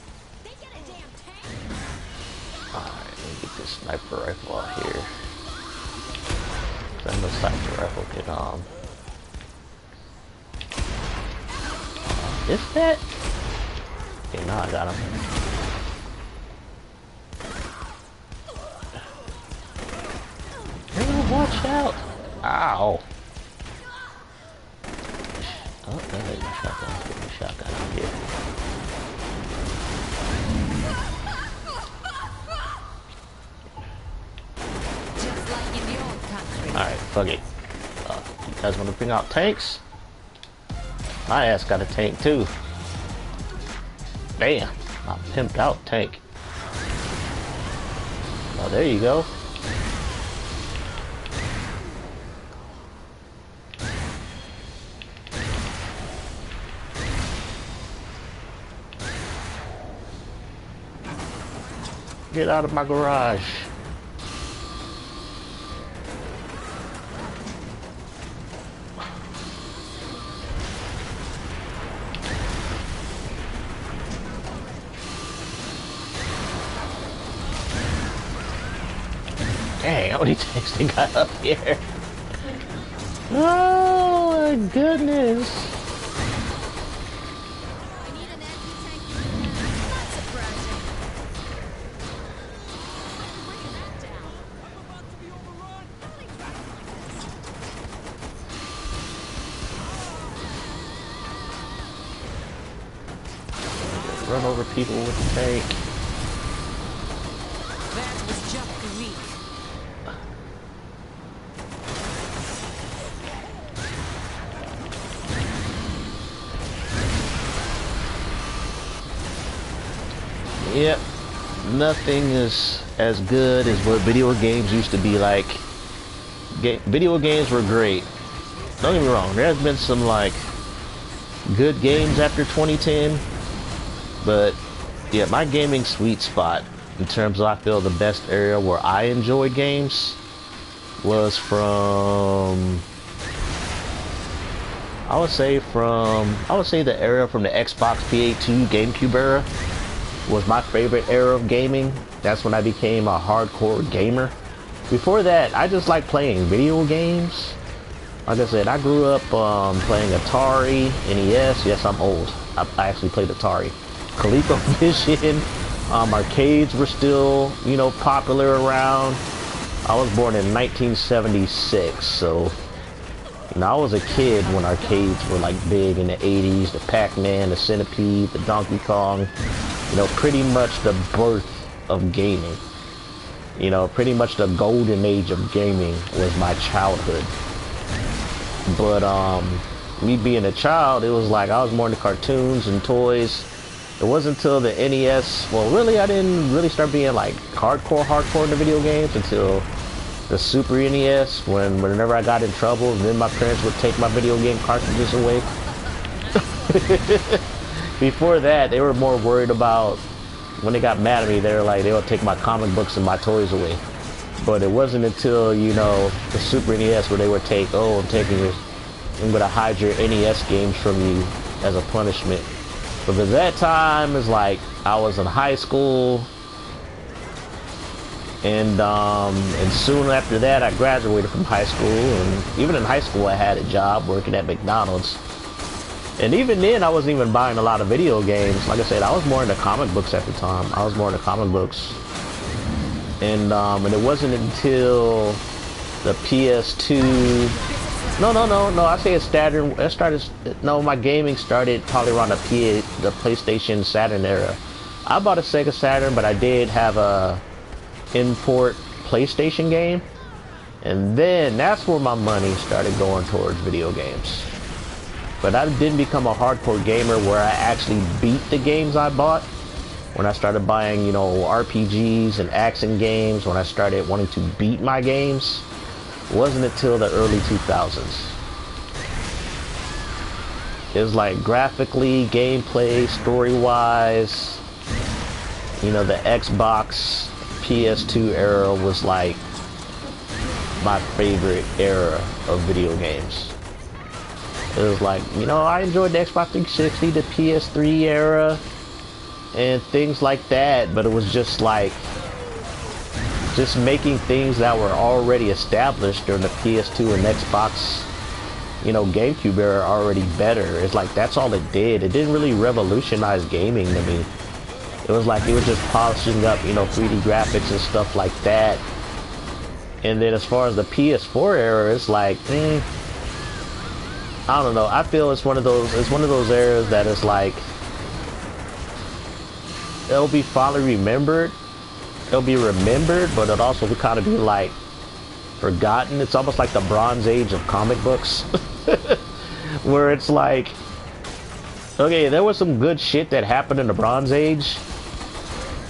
Alright, let me get this sniper rifle out here. Then the sniper rifle can is that? Okay, now I got him. Oh, watch out! Ow! Oh, there's my shotgun. Get my shotgun out here. Just like in the old country. Alright, fuck it. You guys want to bring out tanks? My ass got a tank too. Damn, my pimped out tank. Oh, there you go. Get out of my garage. Dang, how many tanks they got up here? Oh my goodness. I need an anti-tank. Not surprising. Bring that down. I'm about to be overrun. Run over people with the tank. That was just the week. Yep, nothing is as good as what video games used to be like. Video games were great. Don't get me wrong, there's been some like good games after 2010, but yeah, my gaming sweet spot in terms of I feel the best area where I enjoyed games was from I would say the era from the Xbox PA2 GameCube era was my favorite era of gaming. That's when I became a hardcore gamer. Before that, I just like playing video games. Like I said, I grew up playing Atari, NES. Yes, I'm old. I actually played Atari. ColecoVision. Arcades were still, you know, popular around. I was born in 1976, so you know, I was a kid when arcades were like big in the 80s. The Pac-Man, the Centipede, the Donkey Kong. You know, pretty much the birth of gaming. You know, pretty much the golden age of gaming was my childhood. But me being a child, it was like I was more into cartoons and toys. It wasn't until the NES, well really I didn't really start being like hardcore into video games until the Super NES, whenever I got in trouble, then my parents would take my video game cartridges away. Before that, they were more worried about, when they got mad at me, they were like, they would take my comic books and my toys away. But it wasn't until, you know, the Super NES where they would take, oh, I'm gonna hide your NES games from you as a punishment. But at that time, it's like, I was in high school, and soon after that, I graduated from high school, and even in high school, I had a job working at McDonald's. And even then, I wasn't even buying a lot of video games. Like I said, I was more into comic books at the time. And it wasn't until the PS2. No. I say it started. No, my gaming started probably around the PlayStation Saturn era. I bought a Sega Saturn, but I did have a import PlayStation game, and then that's where my money started going towards video games. But I didn't become a hardcore gamer where I actually beat the games I bought. When I started buying, you know, RPGs and action games, when I started wanting to beat my games, it wasn't until the early 2000s. It was like graphically, gameplay, story-wise, you know, the Xbox PS2 era was like my favorite era of video games. It was like, you know, I enjoyed the Xbox 360, the PS3 era, and things like that, but it was just like, just making things that were already established during the PS2 and Xbox, you know, GameCube era already better. It's like, that's all it did. It didn't really revolutionize gaming to me. It was like, it was just polishing up, you know, 3D graphics and stuff like that. And then as far as the PS4 era, it's like, I don't know. I feel it's one of those eras that is like, it'll be fondly remembered. It'll be remembered, but it'll also kind of be like forgotten. It's almost like the Bronze Age of comic books, where it's like, okay, there was some good shit that happened in the Bronze Age,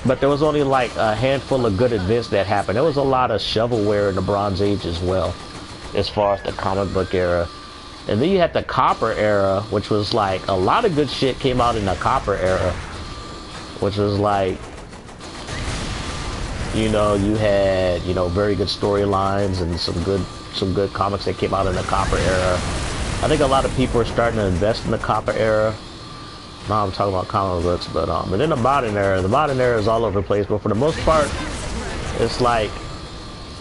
but there was only like a handful of good events that happened. There was a lot of shovelware in the Bronze Age as well, as far as the comic book era. And then you had the Copper era, which was like, a lot of good shit came out in the Copper era, which was like, you know, you had, you know, very good storylines and some good comics that came out in the Copper era. I think a lot of people are starting to invest in the Copper era. Now I'm talking about comic books, but then the modern era is all over the place. But for the most part, it's like,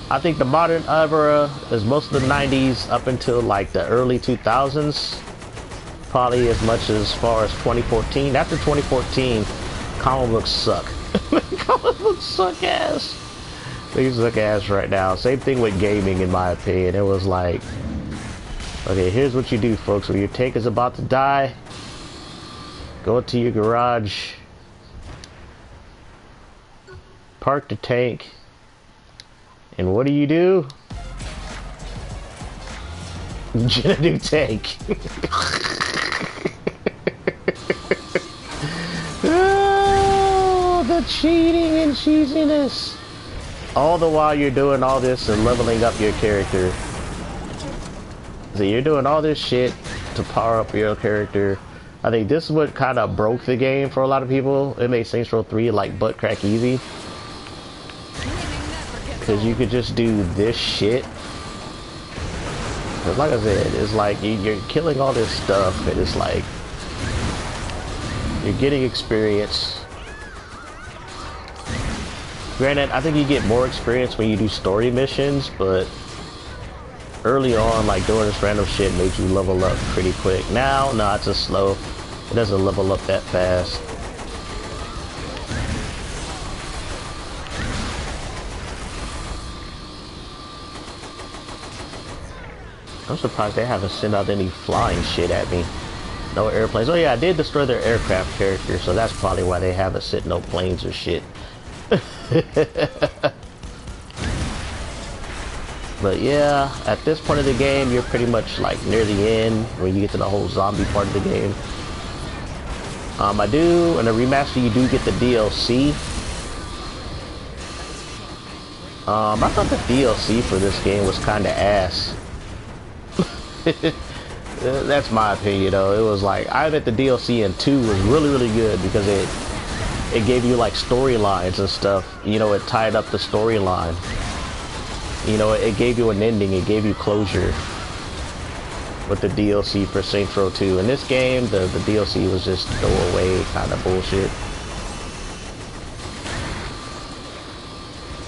I think the modern era is most of the 90s up until like the early 2000s, probably as much as far as 2014. After 2014, comic books suck. Comic books suck ass. They suck ass right now. Same thing with gaming, in my opinion. It was like, okay, here's what you do, folks. When your tank is about to die, go to your garage, park the tank, and what do? Get a new tank. Oh, the cheating and cheesiness. All the while you're doing all this and leveling up your character. So you're doing all this shit to power up your character. I think this is what kind of broke the game for a lot of people. It made Saints Row 3 like butt crack easy. Because you could just do this shit Cause like I said, it's like you're killing all this stuff, and it's like you're getting experience. Granted, I think you get more experience when you do story missions, but early on, like doing this random shit made you level up pretty quick. Now, no, it's just slow. It doesn't level up that fast. I'm surprised they haven't sent out any flying shit at me. No airplanes. Oh yeah, I did destroy their aircraft character, so that's probably why they haven't sent no planes or shit. But yeah, at this point of the game, you're pretty much like near the end when you get to the whole zombie part of the game. I do, in the remaster, you do get the DLC. I thought the DLC for this game was kind of ass. That's my opinion, though. It was like, I bet the DLC in 2 was really good because it gave you like storylines and stuff. You know, it tied up the storyline. You know, it gave you an ending. It gave you closure with the DLC for Saints Row 2. In this game, the DLC was just throwaway kind of bullshit.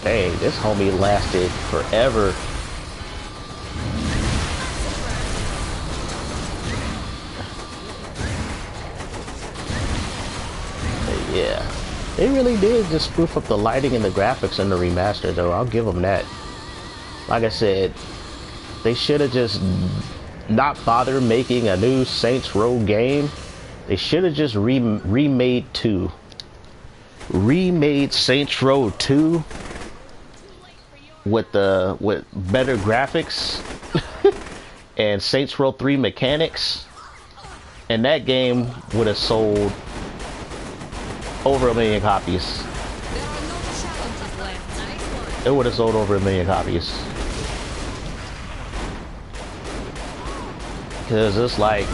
Dang, this homie lasted forever. Yeah, they really did just spoof up the lighting and the graphics in the remaster, though. I'll give them that. Like I said, they should have just not bothered making a new Saints Row game. They should have just remade 2. Remade Saints Row 2 with better graphics and Saints Row 3 mechanics, and that game would have sold over 1 million copies. It would have sold over 1 million copies. Because it's like,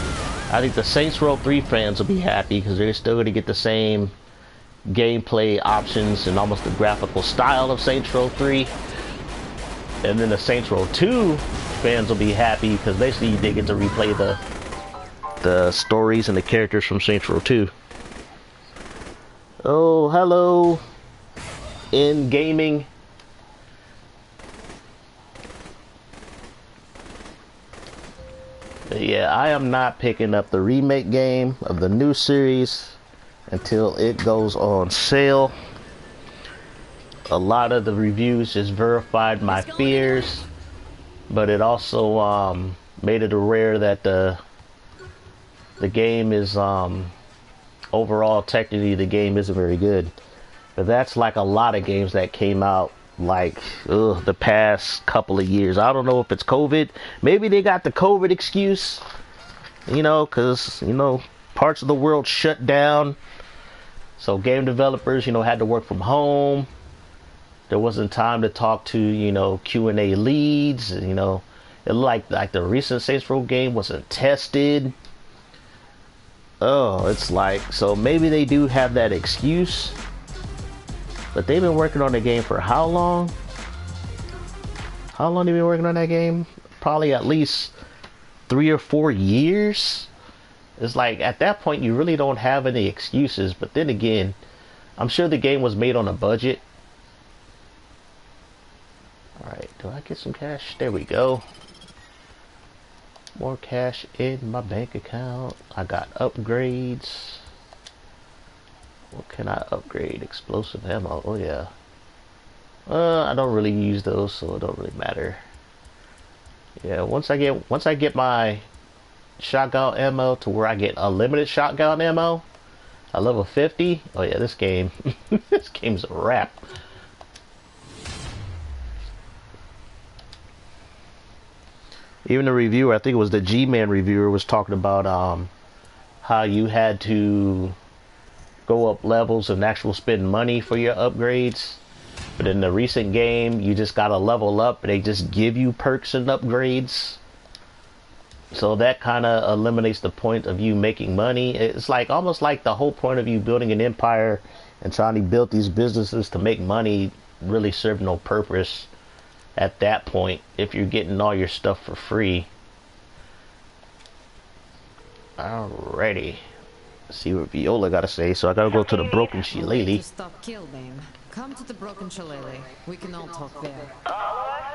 I think the Saints Row 3 fans will be happy because they're still going to get the same gameplay options and almost the graphical style of Saints Row 3. And then the Saints Row 2 fans will be happy because basically they get to replay the stories and the characters from Saints Row 2. Oh, hello, in gaming. But yeah, I am not picking up the remake game of the new series until it goes on sale. A lot of the reviews just verified my fears, but it also made it aware that the game is overall, technically, the game isn't very good. But that's like a lot of games that came out like the past couple of years. I don't know if it's COVID. Maybe they got the COVID excuse, you know, because, you know, parts of the world shut down. So game developers, you know, had to work from home. There wasn't time to talk to, you know, Q&A leads. You know, it looked like the recent Saints Row game wasn't tested. Oh, it's like, so maybe they do have that excuse, but they've been working on the game for how long? How long have they been working on that game? Probably at least 3 or 4 years. It's like, at that point, you really don't have any excuses, but then again, I'm sure the game was made on a budget. Alright, do I get some cash? There we go. More cash in my bank account. I got upgrades. What can I upgrade? Explosive ammo. Oh yeah. I don't really use those, so it don't really matter. Yeah, once I get my shotgun ammo to where I get unlimited shotgun ammo, a level 50. Oh yeah, this game, this game's a wrap. Even the reviewer, I think it was the G-Man reviewer, was talking about how you had to go up levels and actually spend money for your upgrades. But in the recent game, you just gotta level up and they just give you perks and upgrades. So that kind of eliminates the point of you making money. It's like almost like the whole point of you building an empire and trying to build these businesses to make money really serve no purpose at that point if you're getting all your stuff for free. Alrighty. Let's see what Viola gotta say. So I gotta go to the Broken Shillelagh. To stop Killbane. Come to the Broken Shillelagh. We can all talk there. Alright.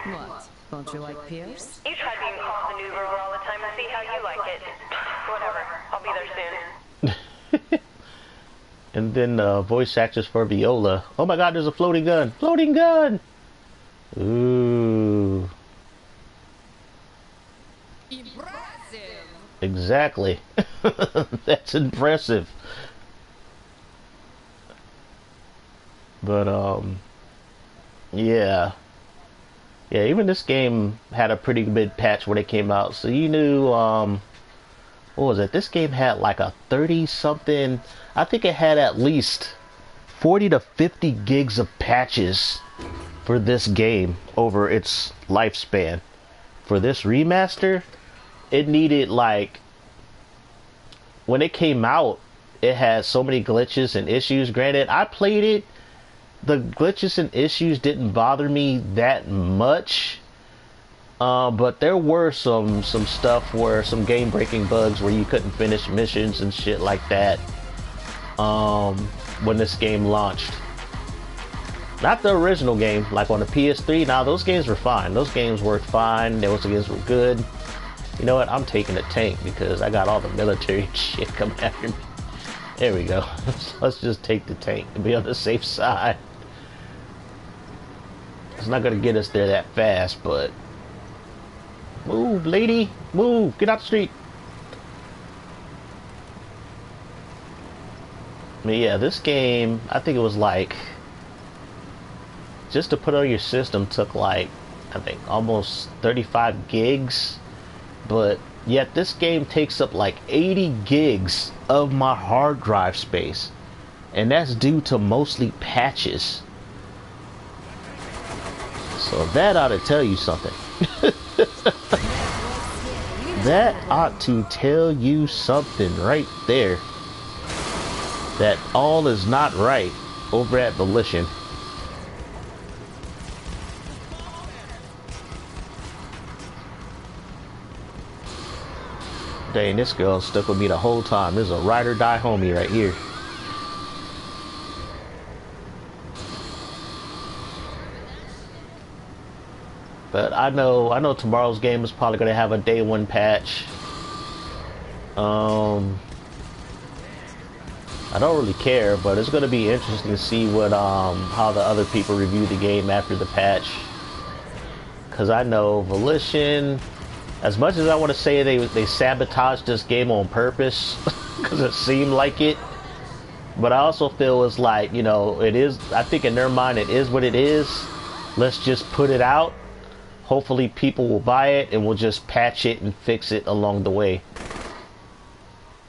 What? Don't you like Pierce? You tried being called the new girl all the time to see how you like it. Whatever. I'll be there soon. And then voice actress for Viola. Oh my god, there's a floating gun. Floating gun! Ooh. Impressive! Exactly. That's impressive. But, yeah. Yeah, even this game had a pretty big patch when it came out. So you knew, what was it? This game had like a 30-something... I think it had at least 40 to 50 gigs of patches for this game over its lifespan. For this remaster, it needed like... When it came out, it had so many glitches and issues. Granted, I played it. The glitches and issues didn't bother me that much. But there were some stuff where some game-breaking bugs where you couldn't finish missions and shit like that. When this game launched. Not the original game, like on the PS3. Now those games were fine. Those games worked fine. Those games were good. You know what? I'm taking the tank because I got all the military shit coming after me. There we go. Let's just take the tank and be on the safe side. It's not gonna get us there that fast, but move, lady, move, get out the street. But yeah, this game, I think it was like, just to put on your system took like, I think almost 35 gigs, but yet this game takes up like 80 gigs of my hard drive space, and that's due to mostly patches. So that ought to tell you something. That ought to tell you something right there. That all is not right over at Volition. Dang, this girl stuck with me the whole time. This is a ride or die homie right here. But I know tomorrow's game is probably gonna have a day one patch. I don't really care, but it's gonna be interesting to see what how the other people review the game after the patch. Cause I know Volition, as much as I want to say they sabotaged this game on purpose, because it seemed like it, but I also feel it's like, you know, it is, I think in their mind it is what it is. Let's just put it out. Hopefully people will buy it and we'll just patch it and fix it along the way.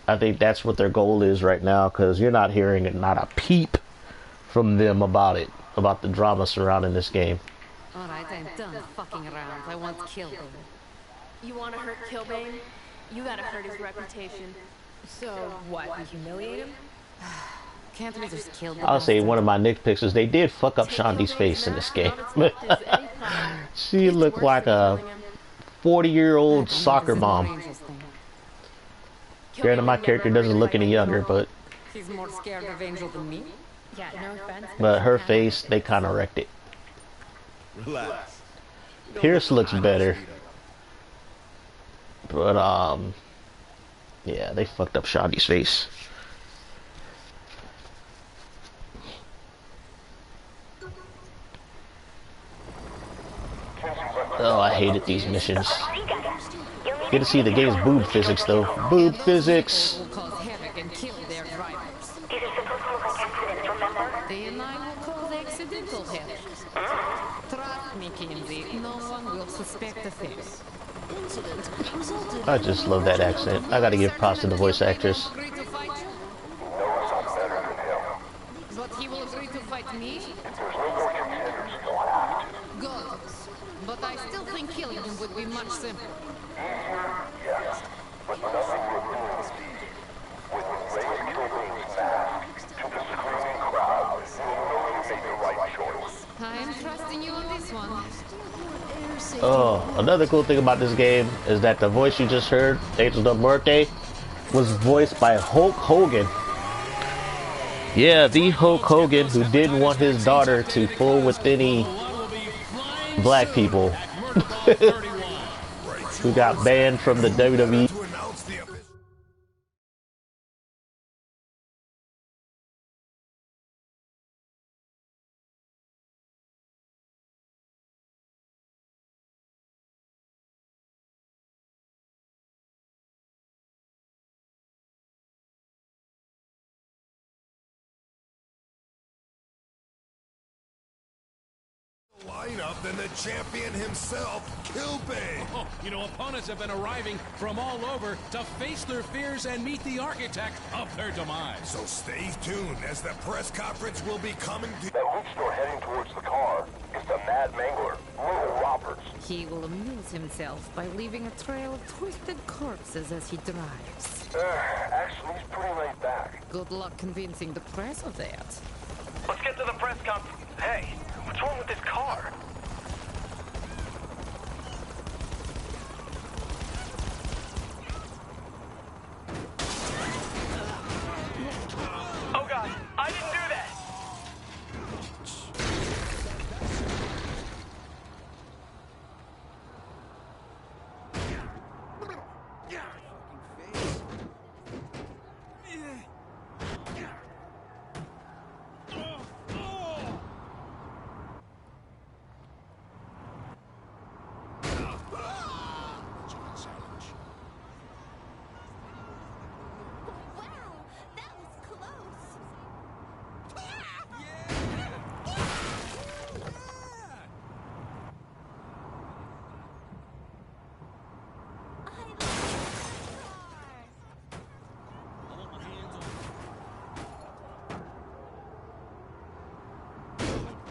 I think that's what their goal is right now, because you're not hearing it, not a peep from them about it, about the drama surrounding this game. Alright, I'm done fucking around. I want Killbane. You want to hurt Killbane? You gotta hurt his reputation. So, what, you humiliate him? Can't we just kill the I'll say bastard? one of my nitpicks is they did fuck up Shandi's face in this game. She looked like a 40-year-old soccer mom. Granted, my character doesn't look any younger, but He's more scared of Angel than me? Yeah, no offense. but her face, they kind of wrecked it. Relax. Pierce looks better, but yeah, they fucked up Shandi's face. Oh, I hated these missions. Get to see the game's boob physics, though. Boob physics. Will cause havoc and kill their drivers. These are supposed to look like accidents, remember? They and I will call the accidental havoc. Trust me, Kinsey, no one will suspect a thing. I just love that accent. I gotta give props to the voice actress. Agree to fight you? But he will agree to fight me? Good. But I still think killing him would be much simpler. I'm trusting you on this this one. Oh, another cool thing about this game is that the voice you just heard, Angel of Muerte, was voiced by Hulk Hogan. Yeah, the Hulk Hogan who didn't want his daughter to fool with any black people. Who got banned from the WWE. Lineup than the champion himself, Kilbane. Oh, you know, opponents have been arriving from all over to face their fears and meet the architect of their demise. So stay tuned as the press conference will be coming to... That loot store heading towards the car is the Mad Mangler, Little Roberts. He will amuse himself by leaving a trail of twisted corpses as he drives. Actually, he's pretty laid back. Good luck convincing the press of that. Let's get to the press conference. Hey, what's wrong with this car? Oh God, I didn't do that!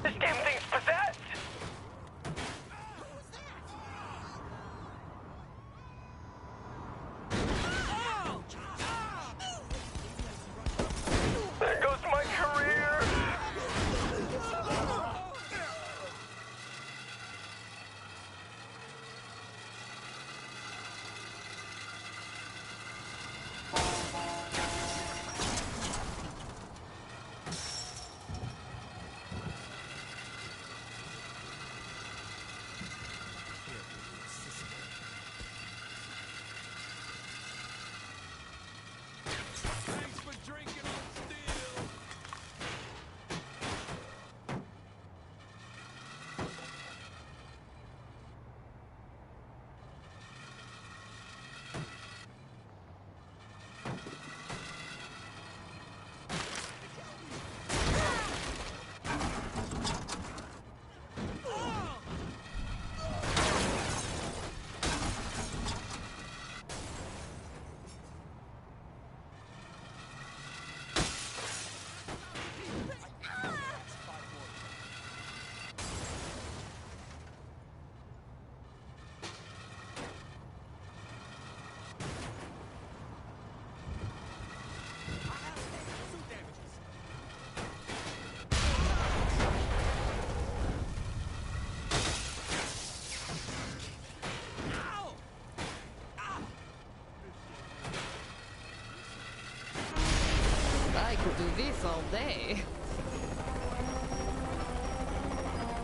This damn thing's possessed! There goes my career! Thanks for drinking on steel. I could do this all day.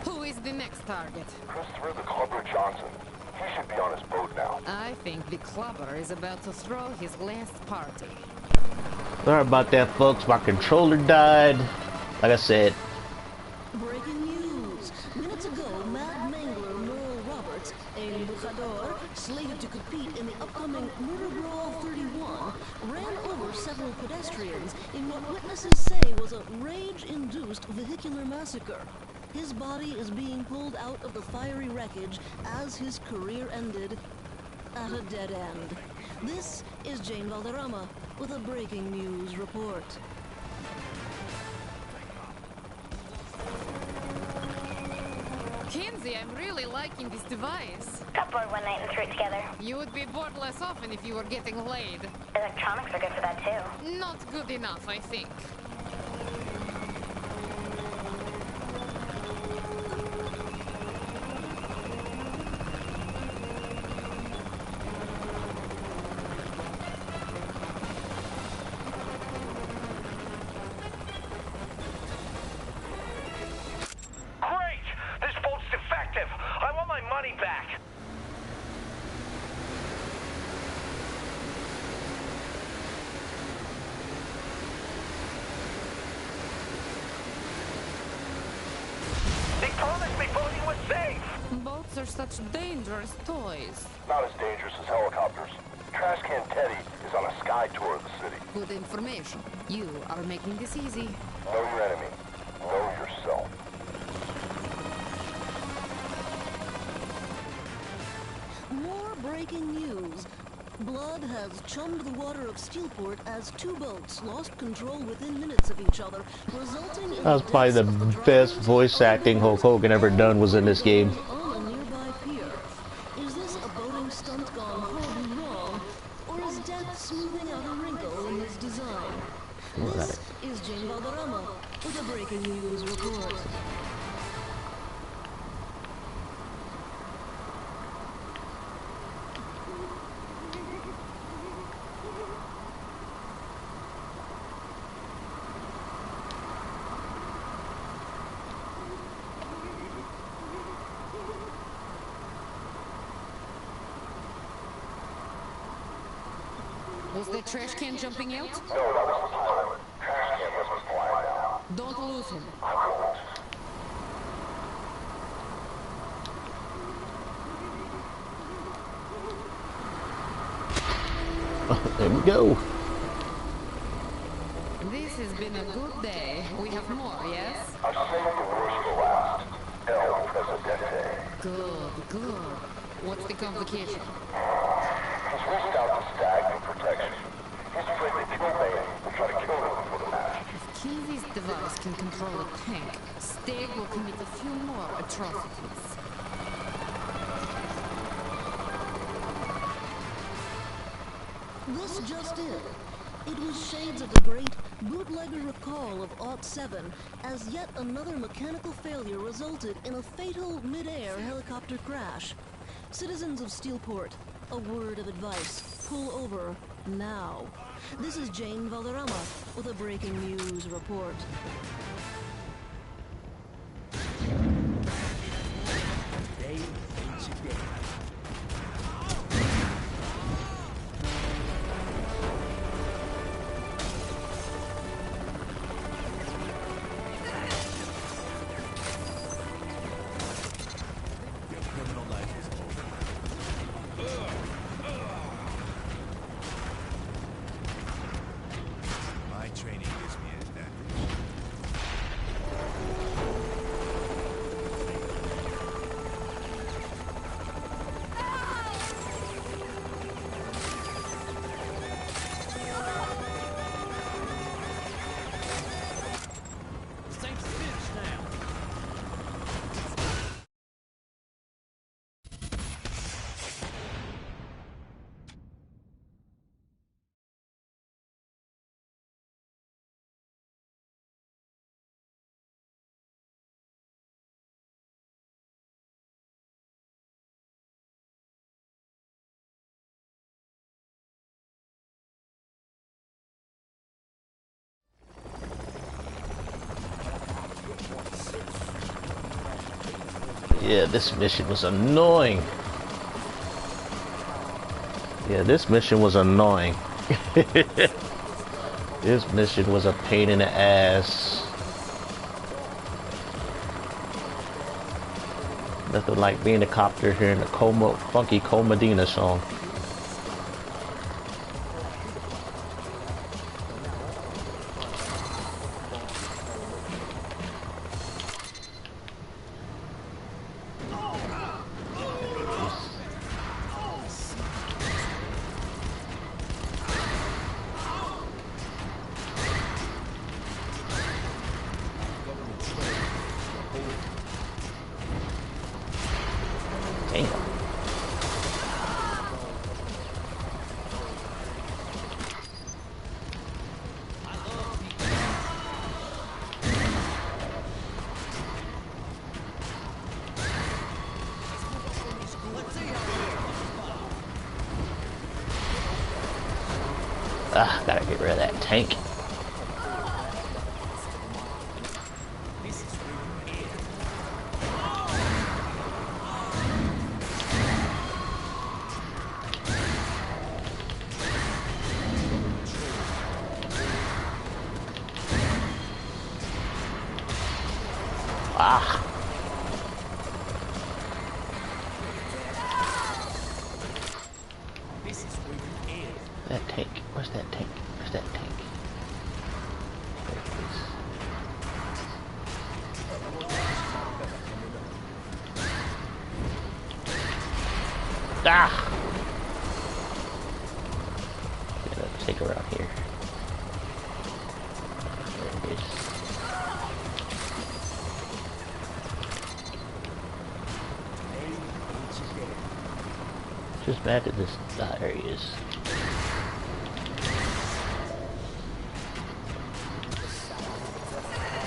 Who is the next target? Christopher the Clubber Johnson. He should be on his boat now. I think the clubber is about to throw his last party. Sorry about that, folks. My controller died. Like I said, Breaking news. Minutes ago, Mad Mangler Merle Roberts, a luchador slated to compete in the upcoming Murder Brawl 31, ran over several pedestrians in what witnesses say was a rage-induced vehicular massacre. His body is being pulled out of the fiery wreckage as his career ended at a dead end. This is Jane Valderrama with a breaking news report. Kinsey, I'm really liking this device. Got bored one night and threw it together. You would be bored less often if you were getting laid. Electronics are good for that too. Not good enough, I think. my money back. They promised me boating was safe. Boats are such dangerous toys. Not as dangerous as helicopters. Trash Can Teddy is on a sky tour of the city. Good information. You are making this easy. Know your enemy. Know yourself. More breaking news. Blood has chummed the water of Steelport as two boats lost control within minutes of each other, resulting in That was probably the best voice acting Hulk Hogan ever done was in this game. on a nearby pier. Is this a boating stunt gone horribly wrong, or is death smoothing out a wrinkle in his design? This is Jane Valderrama with a breaking news report. Was the trash can jumping out? No, that was the pilot. Trash Can must be flying now. Don't lose him. I won't. There we go. This has been a good day. We have more, yes? I've saved the worst for last. El Presidente. Good, good. What's the complication? He's reached out to Stag for protection. He's afraid that Kill Bane will try to kill him before the match. If Kinsey's device can control a tank, Stag will commit a few more atrocities. This just in. It was shades of the great bootlegger recall of '07 as yet another mechanical failure resulted in a fatal mid-air helicopter crash. Citizens of Steelport, a word of advice. Pull over now. This is Jane Valderrama with a breaking news report. My training gives me an advantage. Saints finish now. Yeah, this mission was annoying. Yeah, this mission was annoying. This mission was a pain in the ass. Nothing like being a copter hearing the funky Cole Medina song. Damn. Ah, gotta get rid of that tank. That tank. Where's that tank? Where's that tank? There it is. Ah! Yeah, let's take her out here. There it is. Just back at this. Ah, there he is.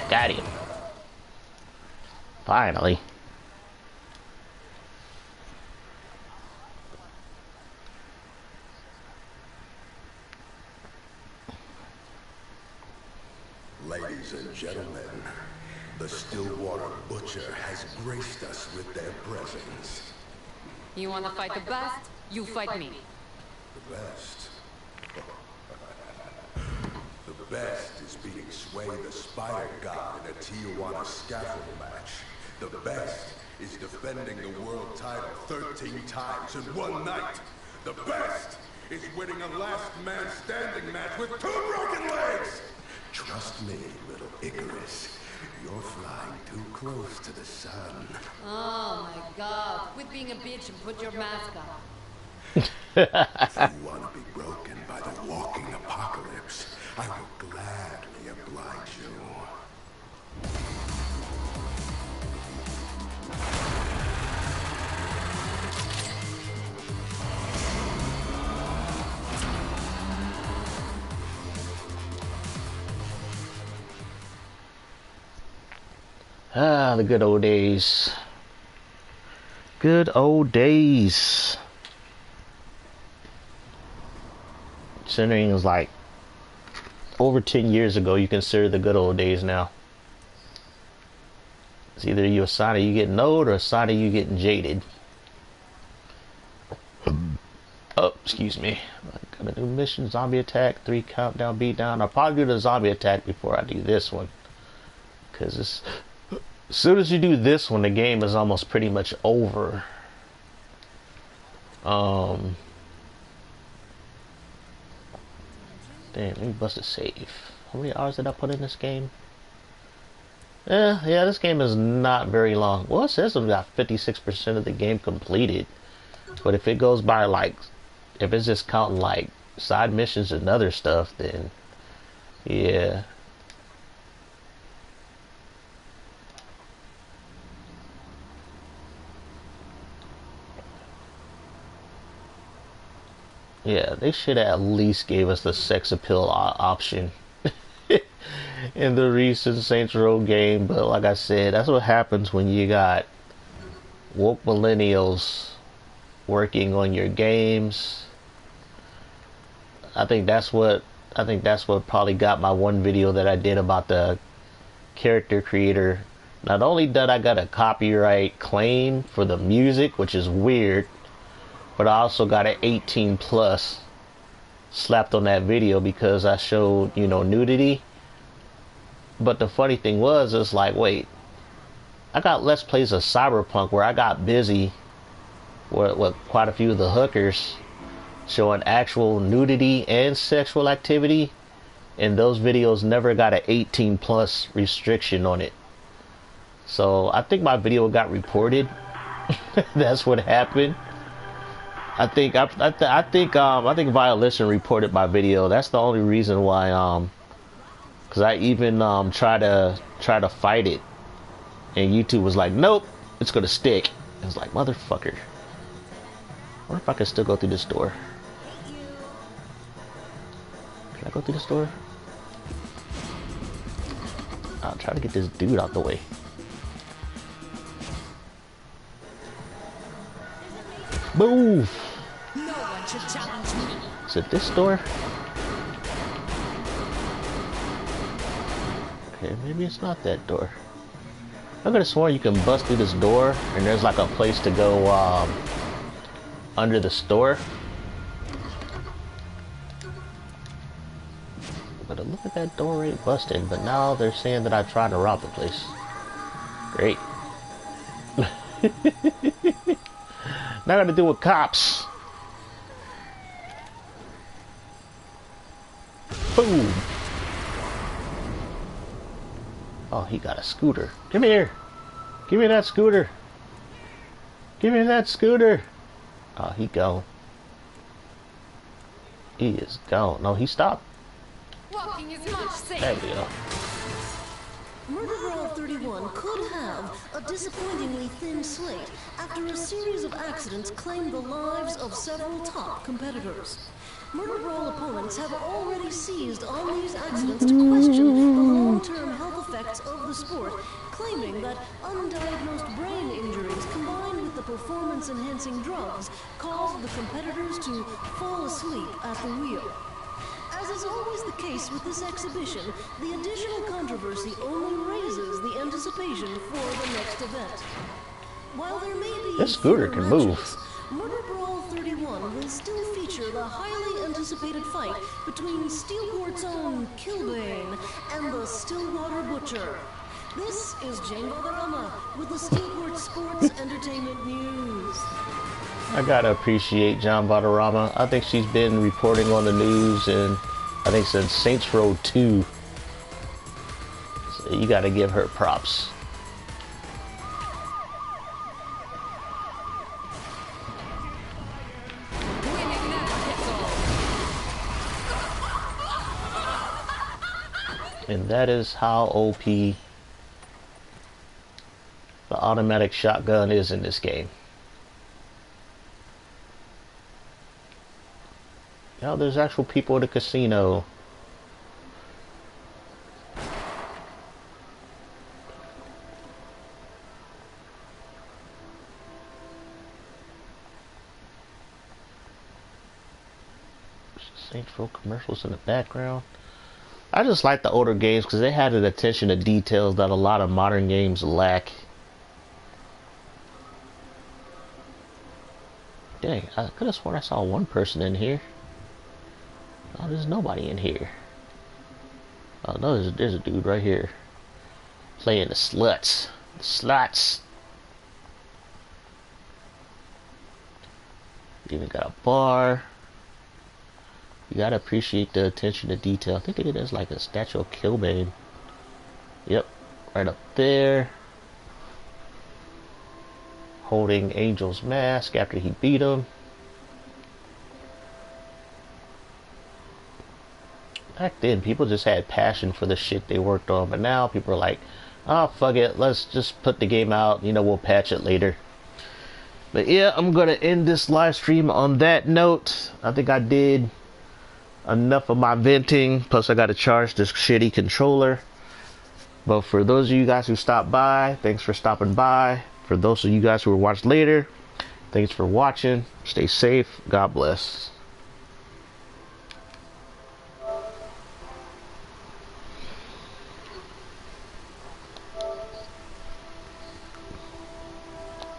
Got him. Finally. Ladies and gentlemen, the Stillwater Butcher has graced us with their presence. You wanna fight the best? You fight me. The best? The best is beating Sway the Spider God in a Tijuana scaffold match. The best is defending the world title 13 times in one night. The best is winning a last man standing match with 2 broken legs! Trust me, little Icarus. You're flying too close to the sun. Oh my god. Quit being a bitch and put your mask on. If you want to be broken by the walking apocalypse, I will gladly oblige you. Ah, the good old days. Good old days. Considering it was like over 10 years ago, you consider the good old days now. It's either you a sign of you getting old or a sign of you getting jaded. Oh, excuse me. I'm gonna do mission, zombie attack, 3 countdown, beatdown. I'll probably do the zombie attack before I do this one. Because it's... as soon as you do this one, the game is almost pretty much over. Damn, let me bust a save. How many hours did I put in this game? Yeah, this game is not very long. Well, it says I've got 56% of the game completed. But if it goes by like, if it's just counting like side missions and other stuff, then yeah. Yeah, they should at least gave us the sex appeal option in the recent Saints Row game. But like I said, that's what happens when you got woke millennials working on your games. I think that's what probably got my one video that I did about the character creator. Not only did I got a copyright claim for the music, which is weird, but I also got an 18 plus slapped on that video because I showed, you know, nudity. But the funny thing was, it's like, wait, I got Let's Plays of Cyberpunk where I got busy with quite a few of the hookers showing actual nudity and sexual activity, and those videos never got an 18 plus restriction on it. So I think my video got reported. That's what happened. I think Violation reported my video. That's the only reason why, because I even try to fight it, and YouTube was like, nope, it's gonna stick. I was like, motherfucker. I wonder if I can still go through this door. Can I go through this door? I'll try to get this dude out the way. Move! No one should challenge me. Is it this door? Okay, maybe it's not that door. I could have sworn you can bust through this door and there's like a place to go under the store. But look at that door ain't busted, but now they're saying that I tried to rob the place. Great. Not gonna deal with cops. Boom. Oh, he got a scooter. Come here. Give me that scooter. Give me that scooter. Oh, he gone. He is gone. No, he stopped. Walking is much safer. There we go. Murder Brawl 31 could have a disappointingly thin slate after a series of accidents claimed the lives of several top competitors. Murder Brawl opponents have already seized on these accidents to question the long-term health effects of the sport, claiming that undiagnosed brain injuries combined with the performance-enhancing drugs caused the competitors to fall asleep at the wheel. As is always the case with this exhibition, the additional controversy only raises the anticipation for the next event. While there may be This scooter can move. Murder Brawl 31 will still feature the highly anticipated fight between Steelport's own Kilbane and the Stillwater Butcher. This is Jane Valderrama with the Steelport Sports Entertainment News. I gotta appreciate John Valderrama. I think she's been reporting on the news, and I think since Saints Row 2. So you gotta give her props. And that is how OP the automatic shotgun is in this game. Now there's actual people at the casino. Saints Row commercials in the background. I just like the older games because they had an attention to details that a lot of modern games lack. Dang, I could have sworn I saw one person in here. Oh, there's nobody in here. Oh no, there's a dude right here playing the sluts. The sluts. Even got a bar. You gotta appreciate the attention to detail. I think it is like a statue of Kilbane. Yep, right up there. Holding Angel's mask after he beat him. Back then, people just had passion for the shit they worked on, but now people are like, oh, fuck it, let's just put the game out, you know, we'll patch it later. But yeah, I'm gonna end this live stream on that note. I think I did enough of my venting, plus I gotta charge this shitty controller. But for those of you guys who stopped by, thanks for stopping by. For those of you guys who will watch later, thanks for watching. Stay safe. God bless.